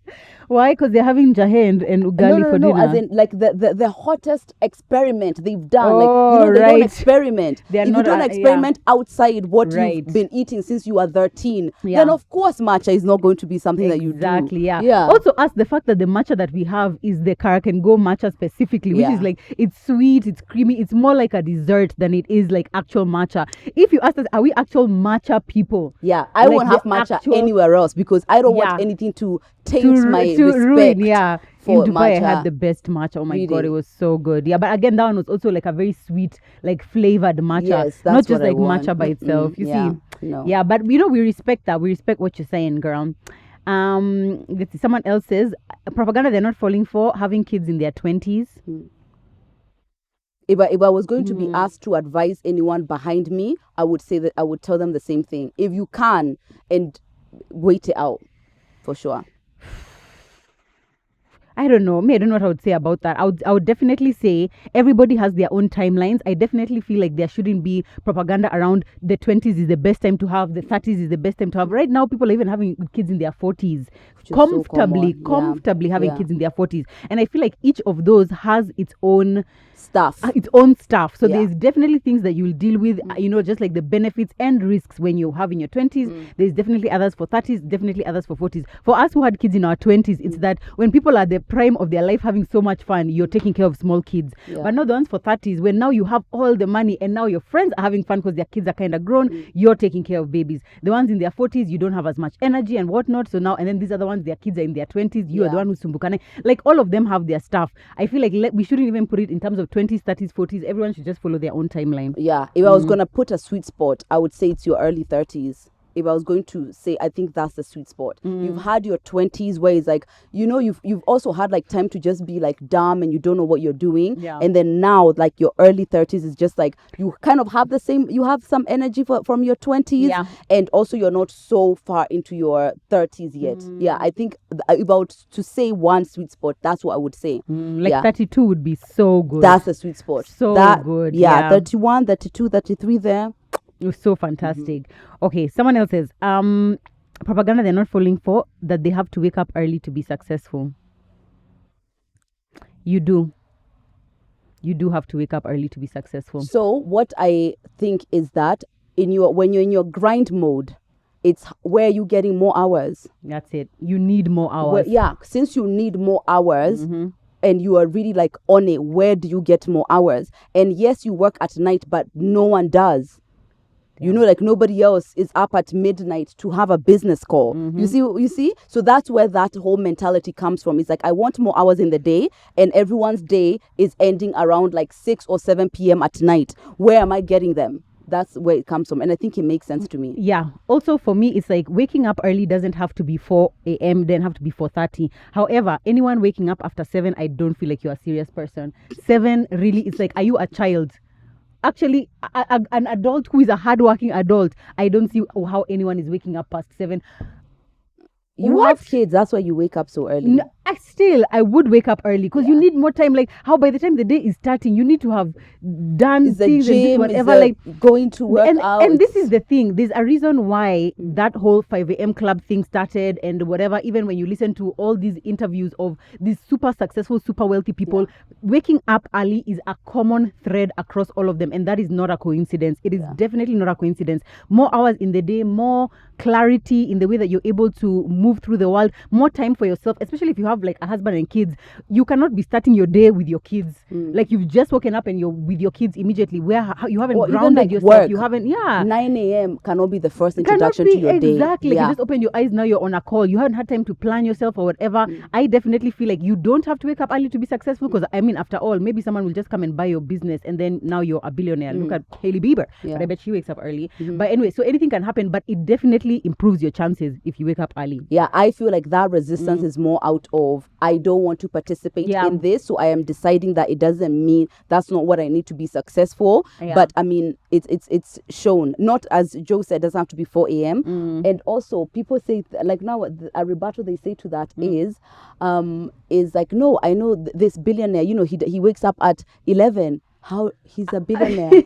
Why? Because they're having jahe and ugali for dinner. As in like the hottest experiment they've done. Oh, they right. don't experiment. They are If not you don't experiment outside what Right. you've been eating since you were 13, Yeah. then of course matcha is not going to be something that you do. Exactly, yeah. Yeah. Also, the fact that the matcha that we have is the Karakengo matcha specifically, which Yeah. is like, it's sweet, it's creamy, it's more like a dessert than it is like actual matcha. If you ask us, are we actual matcha people? Yeah, I Like won't have the matcha actual- anywhere else because I don't want Yeah. anything to taint my respect. ruin, yeah. for In Dubai, I matcha. had the best matcha. Oh my Really? god, it was so good. Yeah, but again, that one was also like a very sweet, like flavored matcha, Yes, not that's just what I like want. matcha by itself. You yeah, see, no. yeah. But we respect that. We respect what you're saying, girl. Let's see, someone else says propaganda they're not falling for, having kids in their 20s. If I was going to be asked to advise anyone behind me, I would say that I would tell them the same thing. If you can, and wait it out, for sure. I don't know. I don't know what I would say about that. I would definitely say everybody has their own timelines. I definitely feel like there shouldn't be propaganda around the 20s is the best time to have, the 30s is the best time to have. Right now, people are even having kids in their 40s. Which is so Comfortably common. having Yeah. kids in their 40s. And I feel like each of those has its own Stuff. stuff. So Yeah. there's definitely things that you'll deal with, just like the benefits and risks when you have in your 20s. There's definitely others for 30s, definitely others for 40s. For us who had kids in our 20s, it's that when people are the prime of their life having so much fun, you're taking care of small kids. But now the ones for 30s, when now you have all the money and now your friends are having fun because their kids are kind of grown, you're taking care of babies. The ones in their 40s, you don't have as much energy and whatnot. So now, and then these are the ones, their kids are in their 20s, you are the one who's sumbukane. Like all of them have their stuff. I feel like we shouldn't even put it in terms of 20s, 30s, 40s. Everyone should just follow their own timeline. Yeah. If I was going to put a sweet spot, I would say it's your early 30s. If I was going to say, I think that's the sweet spot. You've had your 20s where it's like, you've also had like time to just be like dumb and you don't know what you're doing. Yeah. And then now like your early 30s is just like, you kind of have the same, you have some energy from your 20s. Yeah. And also you're not so far into your 30s yet. Yeah, I think if I were to say one sweet spot, that's what I would say. 32 would be so good. That's the sweet spot. So good. Yeah, 31, 32, 33 there. It was so fantastic. Okay, someone else says, propaganda they're not falling for, that they have to wake up early to be successful. You do. You do have to wake up early to be successful. So what I think is that when you're in your grind mode, it's where you're getting more hours. That's it. You need more hours. Since you need more hours, and you are really like on it, where do you get more hours? And yes, you work at night, but no one does. Like nobody else is up at midnight to have a business call. You see? So that's where that whole mentality comes from. It's like, I want more hours in the day, and everyone's day is ending around like 6 or 7 p.m. at night. Where am I getting them? That's where it comes from. And I think it makes sense to me. Yeah. Also for me, it's like waking up early doesn't have to be 4 a.m. Then have to be 4:30. However, anyone waking up after 7, I don't feel like you're a serious person. 7 really, it's like, are you a child? Actually, an adult who is a hardworking adult, I don't see how anyone is waking up past 7. You have kids, that's why you wake up so early. No, I would wake up early because you need more time. Like how by the time the day is starting, you need to have done things gym, and this, whatever, like going to work out. And this is the thing. There's a reason why that whole 5 a.m. club thing started and whatever. Even when you listen to all these interviews of these super successful, super wealthy people, waking up early is a common thread across all of them, and that is not a coincidence. It is definitely not a coincidence. More hours in the day, more clarity in the way that you're able to move through the world, more time for yourself, especially if you have like a husband and kids. You cannot be starting your day with your kids. Like you've just woken up and you're with your kids immediately, where you haven't grounded yourself. Work. You haven't, 9 a.m. cannot be the first introduction to your day. Exactly. Like you just open your eyes, now you're on a call. You haven't had time to plan yourself or whatever. I definitely feel like you don't have to wake up early to be successful, because I mean, after all, maybe someone will just come and buy your business and then now you're a billionaire. Look at Hailey Bieber. But I bet she wakes up early. But anyway, so anything can happen, but it definitely improves your chances if you wake up early. Yeah, I feel like that resistance is more out of, I don't want to participate in this, so I am deciding that it doesn't mean that's not what I need to be successful. But I mean, it's shown, not as Joe said, doesn't have to be 4 a.m. And also people say like now a rebuttal they say to that is like, no, I know this billionaire, he wakes up at 11. How he's a billionaire.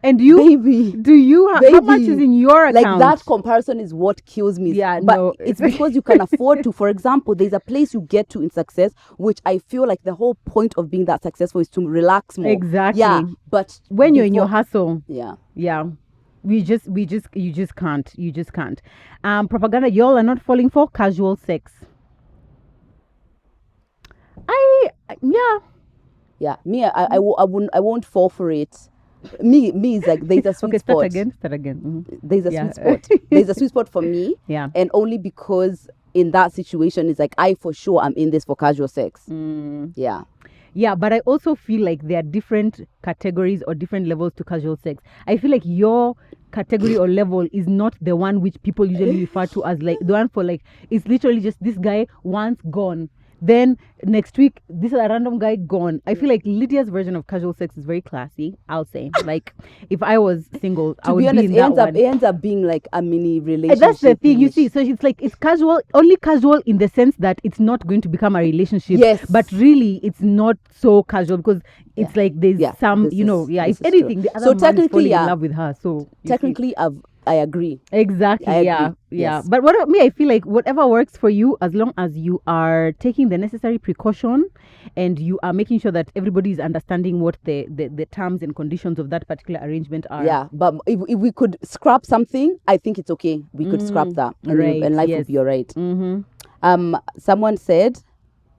And you, baby, do you how much is in your account? Like that comparison is what kills me. But it's because you can afford to. For example, there's a place you get to in success, which I feel like the whole point of being that successful is to relax more. Exactly. Yeah, but when you're in your hustle, yeah, you just can't. Propaganda, y'all are not falling for casual sex. Yeah, me, I won't fall for it. Me is like, there's a sweet spot. Start again. There's a sweet spot. There's a sweet spot for me. Yeah. And only because in that situation, it's like, I for sure am in this for casual sex. Yeah. Yeah, but I also feel like there are different categories or different levels to casual sex. I feel like your category or level is not the one which people usually refer to as like the one for like, it's literally just this guy once gone. Then next week, this is a random guy gone. I feel like Lydia's version of casual sex is very classy, I'll say. Like, if I was single, I would be honest, it ends up being like a mini relationship. And that's the thing, you see. So it's like, it's casual, only casual in the sense that it's not going to become a relationship. Yes. But really, it's not so casual because it's like there's some, if anything, the other man is falling in love with her. So technically, I agree. Exactly. I agree. Yeah. Yes. But what about me? I feel like whatever works for you, as long as you are taking the necessary precaution and you are making sure that everybody is understanding what the terms and conditions of that particular arrangement are. Yeah. But if we could scrap something, I think it's okay. We could scrap that. And life would be all right. Someone said,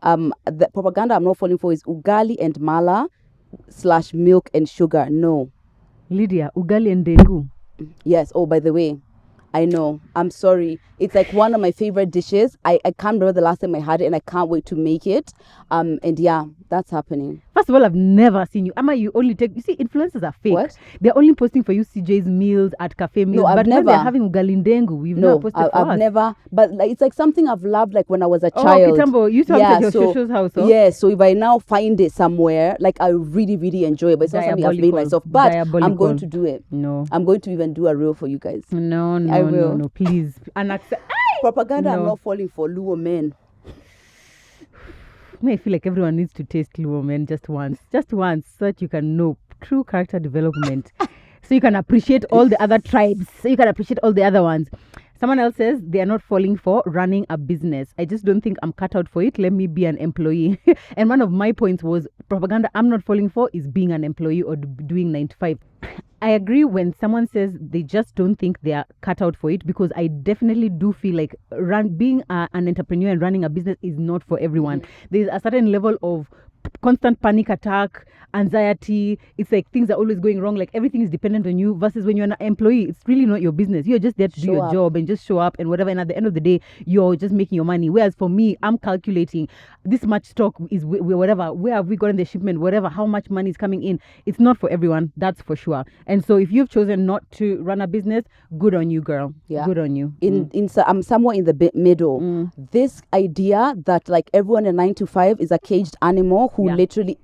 The propaganda I'm not falling for is ugali and mala / milk and sugar. No. Lydia, ugali and dengu. Yes. Oh, by the way, I know. I'm sorry. It's like one of my favorite dishes. I can't remember the last time I had it, and I can't wait to make it. And yeah, that's happening. First of all, I've never seen you. Ama, you only take... You see, influencers are fake. What? They're only posting for you CJ's meals at cafe meals. No, I've but never. when they're having ugali and dengu, we've never posted for I've us. never. But like, it's like something I've loved like when I was a Oh, child. Kitambo, you used to have it at your shosho's house. Oh? Yeah, so if I now find it somewhere, like I really, really enjoy it. But it's not something I've made myself. But I'm going to do it. No. I'm going to even do a reel for you guys. No, please. Propaganda, No. I'm not falling for Luo men. I feel like everyone needs to taste Luo men just once, so that you can know true character development. So you can appreciate all the other tribes, so you can appreciate all the other ones. Someone else says they are not falling for running a business. I just don't think I'm cut out for it. Let me be an employee. And one of my points was propaganda I'm not falling for is being an employee or doing 9 to 5. I agree when someone says they just don't think they are cut out for it, because I definitely do feel like being an entrepreneur and running a business is not for everyone. There's a certain level of constant panic attack, anxiety. It's like things are always going wrong, like everything is dependent on you, versus when you're an employee, it's really not your business. You're just there to do your job and just show up and whatever, and at the end of the day you're just making your money. Whereas for me, I'm calculating this much stock is whatever, where have we gotten the shipment, whatever, how much money is coming in. It's not for everyone, that's for sure. And so if you've chosen not to run a business, good on you, girl. Good on you. I'm somewhere in the middle. This idea that like everyone in 9 to 5 is a caged animal who literally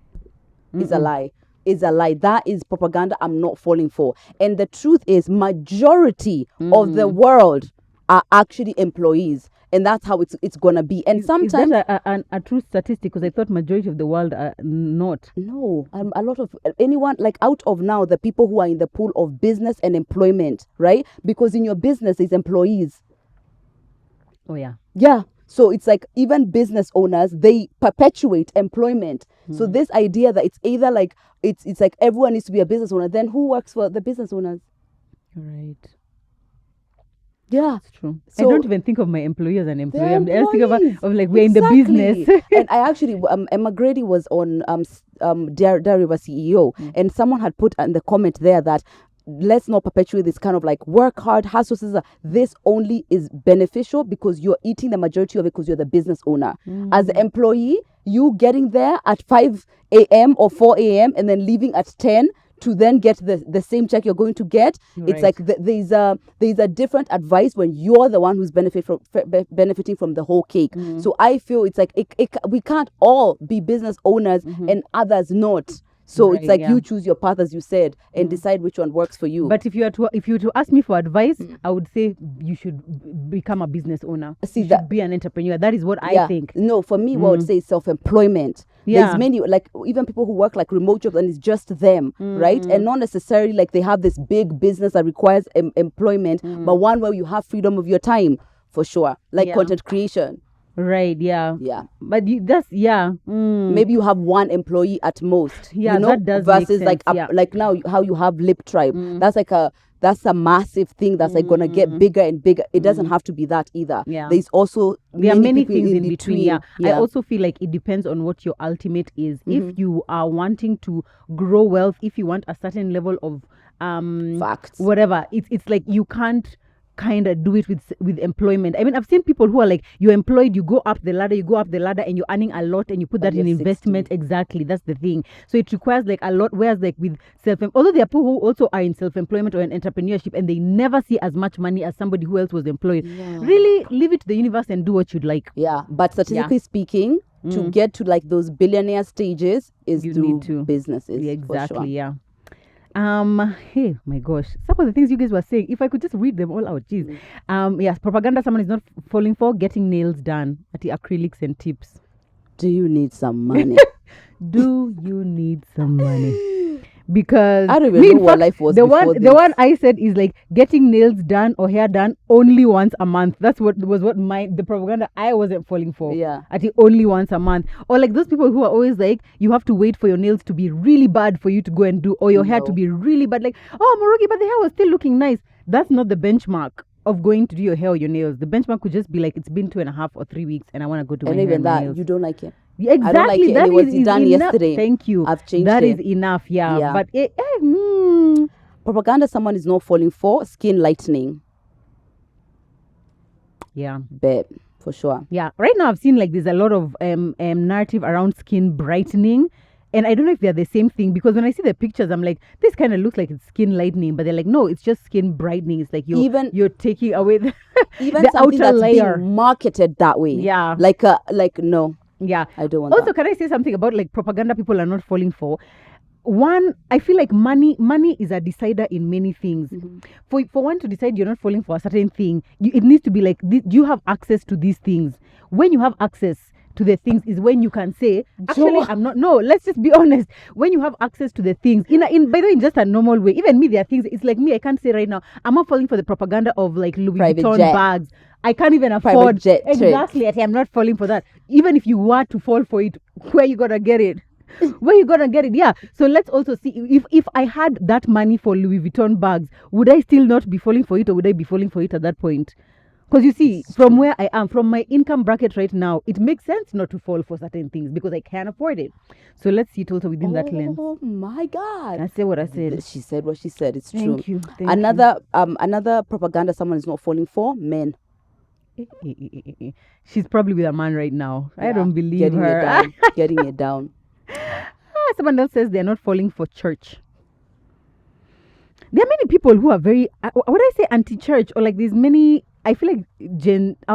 is a lie. Is a lie. That is propaganda I'm not falling for. And the truth is, majority of the world are actually employees, and that's how it's gonna be. And sometimes is that a true statistic? Because I thought majority of the world are not. No, a lot of anyone, like out of now the people who are in the pool of business and employment, right? Because in your business is employees. Oh yeah. Yeah. So it's like even business owners, they perpetuate employment. So this idea that it's either like it's like everyone needs to be a business owner, then who works for the business owners? Right. Yeah, it's true. So I don't even think of my employee as an employee. I'm thinking of like we're in the business. And I actually Emma Grady was on Dariba CEO, and someone had put in the comment there that let's not perpetuate this kind of like work hard, hustle. This only is beneficial because you're eating the majority of it because you're the business owner. As the employee, you getting there at 5 a.m. or 4 a.m. and then leaving at 10 to then get the same check you're going to get. Right. It's like there's a different advice when you're the one who's benefiting from the whole cake. So I feel it's like we can't all be business owners and others not. So it's like you choose your path, as you said, and decide which one works for you. But if you were to ask me for advice, I would say you should become a business owner. You should be an entrepreneur. That is what I think. No, for me, what I would say is self-employment. There's many, like even people who work like remote jobs and it's just them, right? And not necessarily like they have this big business that requires employment, but one where you have freedom of your time, for sure, like content creation. Right, yeah. But maybe you have one employee at most. Yeah, that does versus make sense. like now how you have Lip Tribe. That's a massive thing that's like gonna get bigger and bigger. It doesn't have to be that either. There are many things in between. I also feel like it depends on what your ultimate is. If you are wanting to grow wealth, if you want a certain level of facts, whatever, it's like you can't kind of do it with employment. I mean, I've seen people who are like, you're employed, you go up the ladder and you're earning a lot and you put that in investment. 60. Exactly, that's the thing. So it requires like a lot, whereas like with although there are people who also are in self-employment or in entrepreneurship and they never see as much money as somebody who else was employed. Really leave it to the universe and do what you'd like. But statistically speaking, to get to like those billionaire stages is through businesses. Exactly, hey, my gosh, some of the things you guys were saying, if I could just read them all out, geez. Yes, propaganda someone is not falling for, getting nails done at the acrylics and tips. Do you need some money? Do you need some money? Because I don't even know what life was before this. The one I said is like getting nails done or hair done only once a month. That's what the propaganda I wasn't falling for. At the only once a month. Or like those people who are always like, you have to wait for your nails to be really bad for you to go and do, or your hair to be really bad. Like, oh, Morogi, but the hair was still looking nice. That's not the benchmark of going to do your hair or your nails. The benchmark could just be like, it's been 2.5 or 3 weeks and I want to go to my hair and nails. You don't like it? Exactly. I don't like it, that and it was is done enough. yesterday. Thank you. I've changed That it. is enough. Yeah. Yeah. But Propaganda someone is not falling for, skin lightening. yeah. Bet, for sure. Yeah. Right now, I've seen like there's a lot of narrative around skin brightening. And I don't know if they're the same thing, because when I see the pictures, I'm like, this kind of looks like it's skin lightening, but they're like, no, it's just skin brightening. It's like you're taking away the Even something outer that's layer. being marketed that way. Yeah. Like no. Yeah. I don't want Also, that. can I say something about like propaganda people are not falling for? One, I feel like money is a decider in many things. For one to decide you're not falling for a certain thing, it needs to be like, do you have access to these things? When you have access to the things is when you can say, actually, I'm not. No, let's just be honest. When you have access to the things, by the way, in just a normal way, even me, there are things. It's like me. I can't say right now. I'm not falling for the propaganda of like Louis Vuitton bags. I can't even afford exactly. I'm not falling for that. Even if you were to fall for it, where you gonna get it? Where you gonna get it? Yeah. So let's also see if I had that money for Louis Vuitton bags, would I still not be falling for it, or would I be falling for it at that point? Because you see, from where I am, from my income bracket right now, it makes sense not to fall for certain things because I can't afford it. So let's see it also within that lens. Oh my God! I said what I said. She said what she said. It's Thank true. you. Another propaganda someone is not falling for, men. She's probably with a man right now. I don't believe her. Getting it down. Someone else says they're not falling for church. There are many people who are very, would I say anti-church, or like there's many, I feel like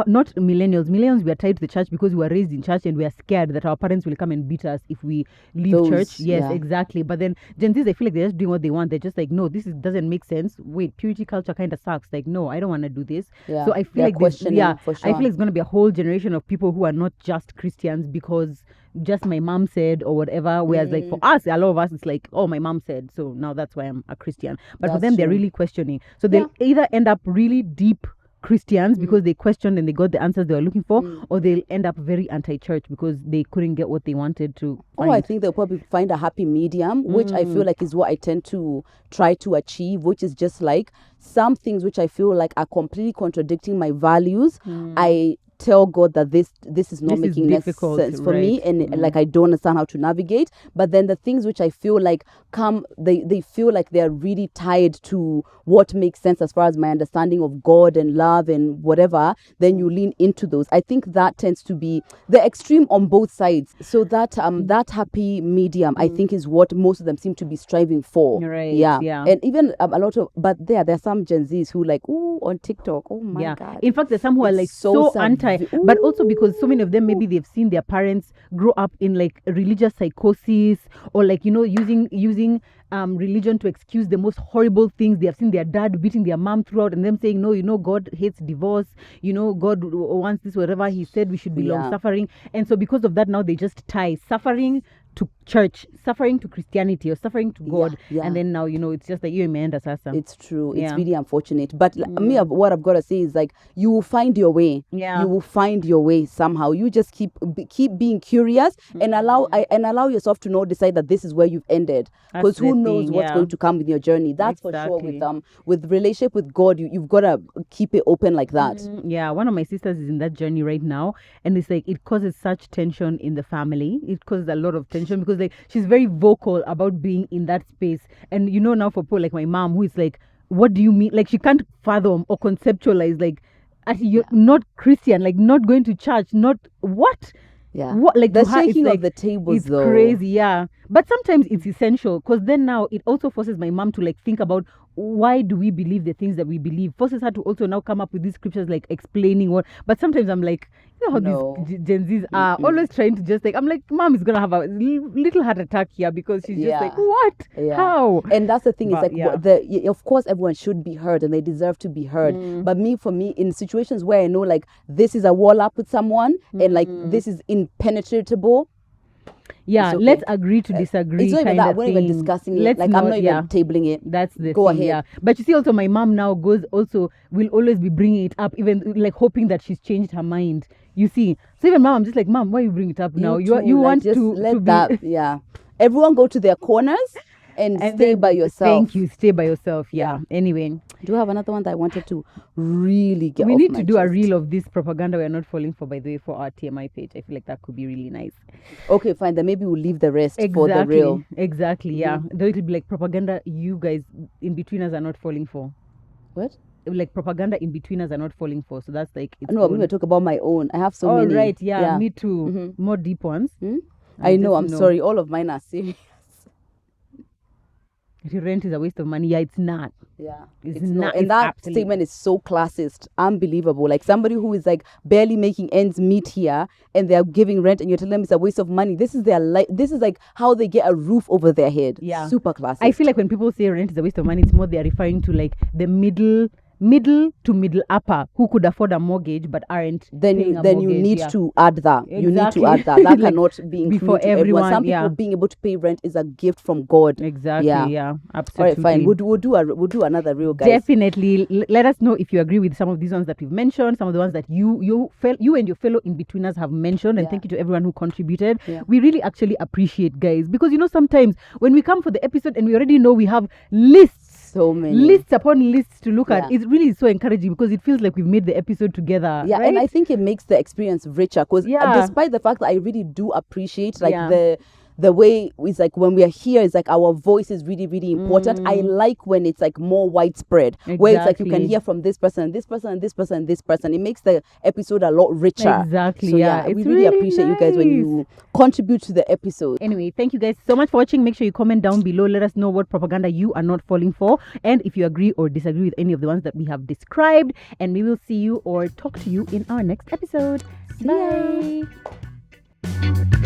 not millennials. Millennials, we are tied to the church because we were raised in church and we are scared that our parents will come and beat us if we leave church. Yes, exactly. But then Gen Zs, I feel like they're just doing what they want. They're just like, no, doesn't make sense. Wait, purity culture kind of sucks. Like, no, I don't want to do this. Yeah. So I feel like for sure. I feel like it's going to be a whole generation of people who are not just Christians because just my mom said or whatever. Whereas like for us, a lot of us, it's like, oh, my mom said, so now that's why I'm a Christian. But for them, they're really questioning. So they'll either end up really deep Christians because they questioned and they got the answers they were looking for, or they'll end up very anti-church because they couldn't get what they wanted to find. I think they'll probably find a happy medium, which I feel like is what I tend to try to achieve, which is just like some things which I feel like are completely contradicting my values. I tell God that this is not making sense for me, and like I don't understand how to navigate. But then the things which I feel like they feel like they're really tied to what makes sense as far as my understanding of God and love and whatever, then you lean into those. I think that tends to be the extreme on both sides. So that that happy medium, I think, is what most of them seem to be striving for. Right. Yeah. And even a lot of, but there are some Gen Zs who like, ooh, on TikTok, oh my God. In fact, there's some who are like so anti, but also because so many of them, maybe they've seen their parents grow up in like religious psychosis, or like, using religion to excuse the most horrible things. They have seen their dad beating their mom throughout, and them saying, no, God hates divorce, God wants this, whatever he said, we should be long suffering. And so because of that, now they just tie suffering to church, suffering to Christianity, or suffering to God. And then now, it's just like you and Sasa. It's true. It's really unfortunate. But me, what I've got to say is like, you will find your way. You will find your way somehow. You just keep being curious and allow yourself to decide that this is where you've ended. Because who knows what's going to come with your journey. That's for sure. With relationship with God, you've got to keep it open like that. One of my sisters is in that journey right now, and it's like it causes such tension in the family. It causes a lot of tension because like she's very vocal about being in that space. And now for people like my mom, who is like, what do you mean? Like she can't fathom or conceptualize like, you're not Christian, like not going to church, not what? What, like the shaking of the tables, it's crazy. But sometimes it's essential, because then now it also forces my mom to like think about why do we believe the things that we believe. Forces her to also now come up with these scriptures like explaining what. But sometimes I'm like, how these Gen Zs are always trying to just like, I'm like, mom is gonna have a little heart attack here because she's just like, what? How? And that's the thing. It's like of course everyone should be heard and they deserve to be heard. But for me, in situations where I know like this is a wall up with someone and like this is impenetrable. Let's agree to disagree. It's not even that. We're not even discussing it. Like I'm not even tabling it. That's the Go thing. ahead. But you see, also my mom now will always be bringing it up, even like hoping that she's changed her mind. You see, so even mom, I'm just like, mom, why you bring it up now? You want to let be that. Everyone go to their corners And stay then- by yourself. Thank you. Stay by yourself. Yeah. Anyway, Do you have another one that I wanted to really get we off need my to do a chest? reel of this propaganda we are not falling for, by the way, for our TMI page. I feel like that could be really nice. Okay, fine. Then maybe we'll leave the rest for the real. Exactly. Yeah. Though it'll be like propaganda you guys in-betweeners are not falling for. What? Like propaganda in-betweeners are not falling for. So that's like it's No, I'm going to talk about my own. I have so oh, many. right. Yeah, me too. More deep ones. I know. just I'm sorry. All of mine are serious. Rent is a waste of money. Yeah, it's not. Yeah, It's not. not. And It's that absolutely- statement is so classist, unbelievable. Like somebody who is like barely making ends meet here, and they are giving rent, and you're telling them it's a waste of money. This is their life. This is like how they get a roof over their head. Yeah. Super classist. I feel like when people say rent is a waste of money, it's more they're referring to like the middle to middle upper who could afford a mortgage but aren't then paying you a then you mortgage, need yeah. to add that. You need to Exactly. add that. That Like, cannot be be for included to everyone. everyone, Some people yeah. being able to pay rent is a gift from God. Exactly. Yeah. Yeah. All Absolutely. right, fine. We'll do another reel, guys. Definitely. Let us know if you agree with some of these ones that we've mentioned, some of the ones that you and your fellow in-betweeners have mentioned, and Yeah. thank you to everyone who contributed. Yeah. We really actually appreciate, guys, because sometimes when we come for the episode and we already know we have lists upon lists to look at, Yeah. it's really so encouraging because it feels like we've made the episode together. Yeah, right? and I think it makes the experience richer because Yeah. despite the fact that I really do appreciate like Yeah. the way it's like when we are here, it's like our voice is really, really important. I like when it's like more widespread, where it's like you can Exactly. hear from this person, this person, this person, this person. It makes the episode a lot richer. Exactly, So yeah. we It's really really appreciate you guys when you contribute to the episode. Anyway, thank you guys so much for watching. Make sure you comment down below. Let us know what propaganda you are not falling for, and if you agree or disagree with any of the ones that we have described. And we will see you or talk to you in our next episode. See ya. Bye.